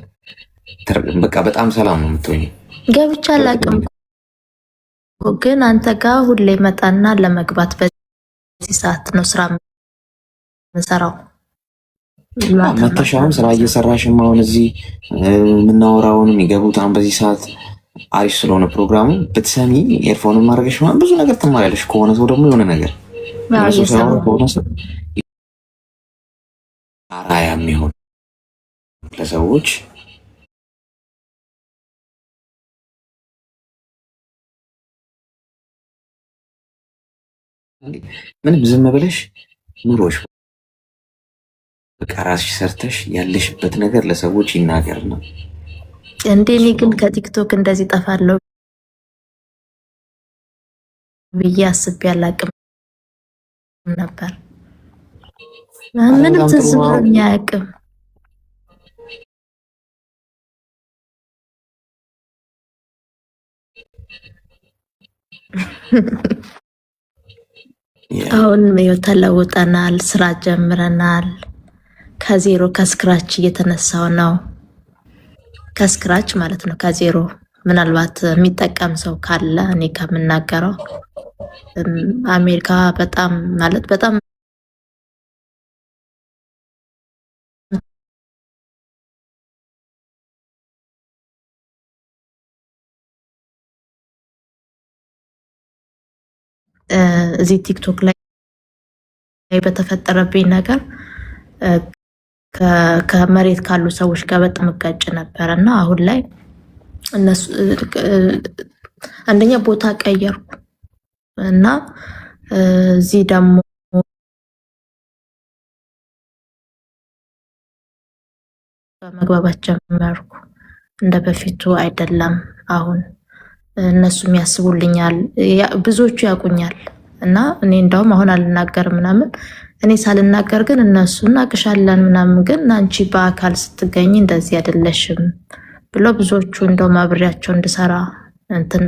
በቃ በጣም ሰላም ነው የምትሆኚው። ገብቻ አላውቅም ግን አንተ ጋር ሁሌ መጣና ለመግባት በዚህ ሰዓት ነው ስራ የምሰራው። መተሻውን ስራ እየሰራሽም አሁን እዚህ የምናወራውን የሚገቡት አሁን በዚህ ሰዓት አሪፍ ስለሆነ ፕሮግራሙ ብትሰሚ ኤርፎንን ማድረግሽ ብዙ ነገር ትማሪያለሽ። ከሆነ ሰው ደግሞ የሆነ ነገር ከሆነ ሰው አራያ የሚሆን ለሰዎች ምንም ዝም ብለሽ ኑሮሽ በቃ ራስሽ ሰርተሽ ያለሽበት ነገር ለሰዎች ይናገር ነው እንዴ። እኔ ግን ከቲክቶክ እንደዚህ ጠፋለሁ ብዬ አስቤ አላቅም ነበር። ምንም ትዝ ብሎኝ አያውቅም። አሁን ተለውጠናል፣ ስራ ጀምረናል። ከዜሮ ከስክራች እየተነሳው ነው። ከስክራች ማለት ነው፣ ከዜሮ። ምናልባት የሚጠቀም ሰው ካለ እኔ ከምናገረው አሜሪካ በጣም ማለት በጣም እዚህ ቲክቶክ ላይ በተፈጠረብኝ ነገር ከመሬት ካሉ ሰዎች ጋር በጣም እጋጭ ነበር እና አሁን ላይ እነሱ አንደኛ ቦታ ቀየርኩ እና እዚህ ደግሞ መግባባት ጀመርኩ። እንደ በፊቱ አይደለም። አሁን እነሱም ያስቡልኛል፣ ብዙዎቹ ያውቁኛል እና እኔ እንደውም አሁን አልናገርም ምናምን። እኔ ሳልናገር ግን እነሱ እናቅሻለን ምናምን፣ ግን አንቺ በአካል ስትገኝ እንደዚህ አይደለሽም ብሎ ብዙዎቹ እንደውም አብሬያቸው እንድሰራ እንትን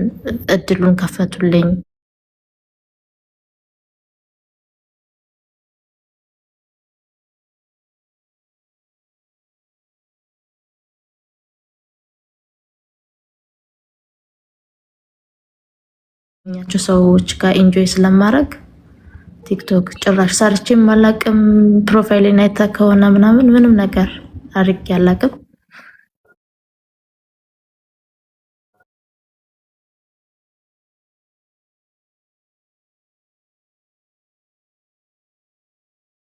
እድሉን ከፈቱልኝ። ኛቸው ሰዎች ጋር ኢንጆይ ስለማድረግ ቲክቶክ ጭራሽ ሰርቼም አላቅም። ፕሮፋይሌን አይተህ ከሆነ ምናምን ምንም ነገር አድርጌ አላቅም።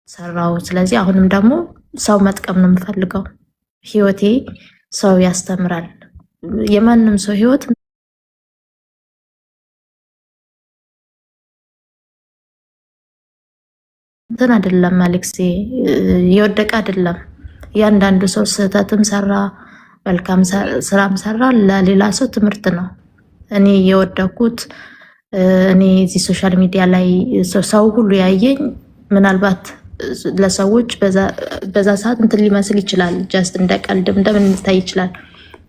ሰራው። ስለዚህ አሁንም ደግሞ ሰው መጥቀም ነው የምፈልገው። ህይወቴ ሰው ያስተምራል። የማንም ሰው ህይወት እንትን አይደለም አሌክሴ፣ የወደቀ አይደለም። እያንዳንዱ ሰው ስህተትም ሰራ መልካም ስራም ሰራ ለሌላ ሰው ትምህርት ነው። እኔ የወደኩት እኔ እዚህ ሶሻል ሚዲያ ላይ ሰው ሁሉ ያየኝ ምናልባት ለሰዎች በዛ ሰዓት እንትን ሊመስል ይችላል፣ ጀስት እንደ ቀልድም እንደምን ሊታይ ይችላል።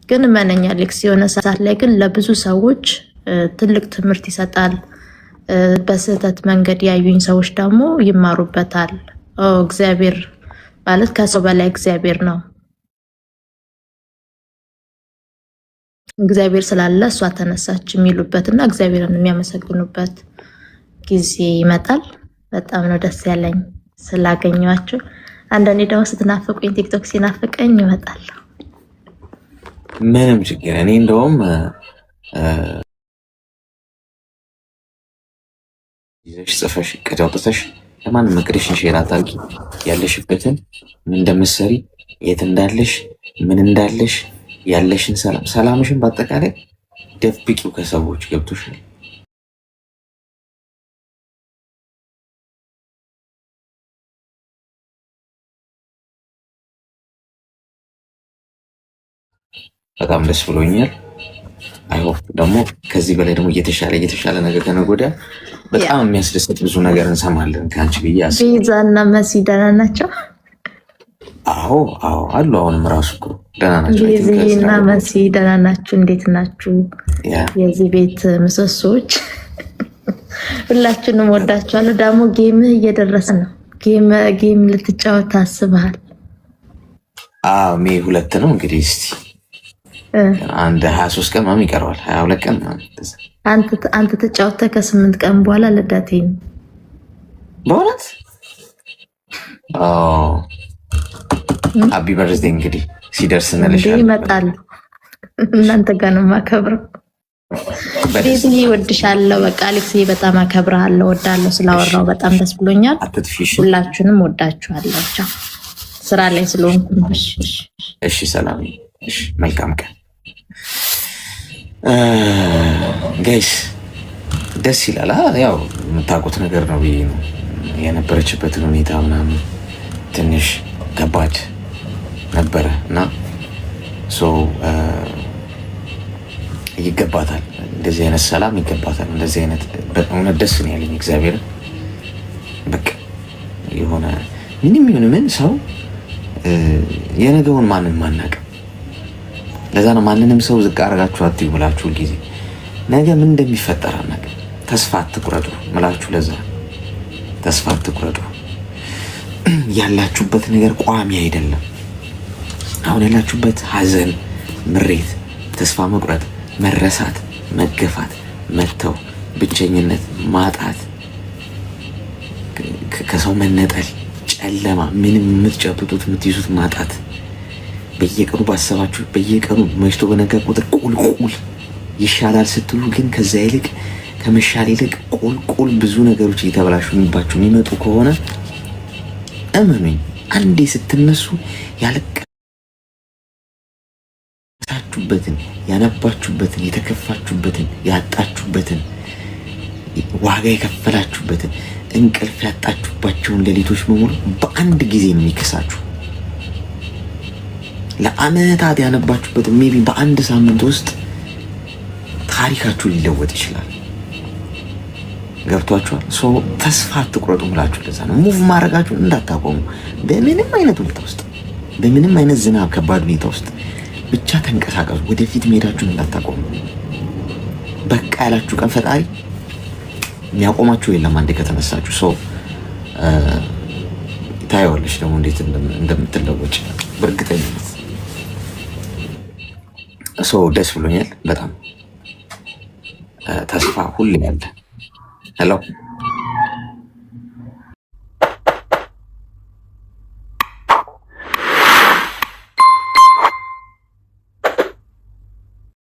ግን መነኛ አሌክስ የሆነ ሰዓት ላይ ግን ለብዙ ሰዎች ትልቅ ትምህርት ይሰጣል። በስህተት መንገድ ያዩኝ ሰዎች ደግሞ ይማሩበታል። እግዚአብሔር ማለት ከሰው በላይ እግዚአብሔር ነው። እግዚአብሔር ስላለ እሷ ተነሳች የሚሉበት እና እግዚአብሔርን የሚያመሰግኑበት ጊዜ ይመጣል። በጣም ነው ደስ ያለኝ ስላገኘኋችሁ። አንዳንዴ ደግሞ ስትናፍቁኝ ቲክቶክ ሲናፍቀኝ ይመጣል። ምንም ችግር እኔ እንደውም ይዘሽ ጽፈሽ እቅድ አውጥተሽ ለማንም እቅድሽን ሼር አታርጊ። ያለሽበትን ምን እንደምትሰሪ፣ የት እንዳለሽ፣ ምን እንዳለሽ፣ ያለሽን ሰላምሽን በአጠቃላይ ደብቂው ከሰዎች። ገብቶሻል? በጣም ደስ ብሎኛል። አይሆፕ ደግሞ ከዚህ በላይ ደግሞ እየተሻለ ነገር ከነገ ወዲያ በጣም የሚያስደስት ብዙ ነገር እንሰማለን ከአንቺ ብዬ አስባለሁ። ቤዛና መሲ ደህና ናቸው? አዎ አሉ። አሁንም ራሱ እኮ ደህና ናቸው። ቤዛና መሲ ደህና ናችሁ? እንዴት ናችሁ? የዚህ ቤት ምሰሶች ሁላችንም ወዳችኋለሁ። ደግሞ ጌምህ እየደረሰ ነው። ጌም ልትጫወት ታስበሃል? ሜይ 2 ነው እንግዲህ እስቲ አንድ 23 ቀን ምናምን ይቀረዋል። 22 ቀን አንተ ተጫወተ ከ8 ቀን በኋላ ልደቴ ነው። በእውነት ሃፒ በርዝዴ እንግዲህ ሲደርስ እንዴ እንልሻለን። ይመጣል። እናንተ ጋር ነው የማከብረው። ቤትዬ እወድሻለሁ። በቃ አሌክስዬ በጣም አከብርሃለሁ፣ እወዳለሁ። ስላወራው በጣም ደስ ብሎኛል። አትጥፊሽ። ሁላችሁንም ወዳችኋለሁ። ቻው። ስራ ላይ ስለሆንኩ ነው። እሺ ሰላም። እሺ መልካም ቀን ጋይስ። ደስ ይላል። ያው የምታውቁት ነገር ነው ብዬ ነው የነበረችበትን ሁኔታ ምናምን ትንሽ ከባድ ነበረ እና ይገባታል፣ እንደዚህ አይነት ሰላም ይገባታል። እንደዚህ አይነት በእውነት ደስ ነው ያለኝ እግዚአብሔር። በቃ የሆነ ምንም ይሁን ምን ሰው የነገውን ማንም ማናውቅም። ለዛ ነው ማንንም ሰው ዝቅ አድርጋችሁ አትዩ ብላችሁ ጊዜ ነገ ምን እንደሚፈጠር አናውቅም። ተስፋ አትቁረጡ ምላችሁ። ለዛ ተስፋ አትቁረጡ። ያላችሁበት ነገር ቋሚ አይደለም። አሁን ያላችሁበት ሐዘን፣ ምሬት፣ ተስፋ መቁረጥ፣ መረሳት፣ መገፋት፣ መተው፣ ብቸኝነት፣ ማጣት፣ ከሰው መነጠል፣ ጨለማ፣ ምንም የምትጨብጡት የምትይዙት ማጣት፣ በየቀኑ ባሰባችሁ በየቀኑ መሽቶ በነጋ ቁጥር ቁልቁል ይሻላል ስትሉ ግን ከዛ ይልቅ ከመሻል ይልቅ ቁልቁል ብዙ ነገሮች እየተበላሹባችሁ የሚመጡ ከሆነ እመኑኝ አንዴ ስትነሱ ያለቀሳችሁበትን፣ ያነባችሁበትን፣ የተከፋችሁበትን፣ ያጣችሁበትን፣ ዋጋ የከፈላችሁበትን፣ እንቅልፍ ያጣችሁባቸውን ሌሊቶች በሙሉ በአንድ ጊዜ ነው የሚከሳችሁ። ለአመታት ያነባችሁበትን ሜቢ በአንድ ሳምንት ውስጥ ታሪካችሁ ሊለወጥ ይችላል። ገብቷችኋል? ተስፋ አትቁረጡ ምላችሁ። ለዛ ነው ሙቭ ማድረጋችሁን እንዳታቆሙ። በምንም አይነት ሁኔታ ውስጥ፣ በምንም አይነት ዝናብ፣ ከባድ ሁኔታ ውስጥ ብቻ ተንቀሳቀሱ። ወደፊት መሄዳችሁን እንዳታቆሙ። በቃ ያላችሁ ቀን ፈጣሪ የሚያቆማችሁ የለም። አንዴ ከተነሳችሁ ታየዋለች ደግሞ እንዴት እንደምትለወጭ በእርግጠኝነት። ደስ ብሎኛል በጣም። ተስፋ ሁሌ ያለ። ሄሎ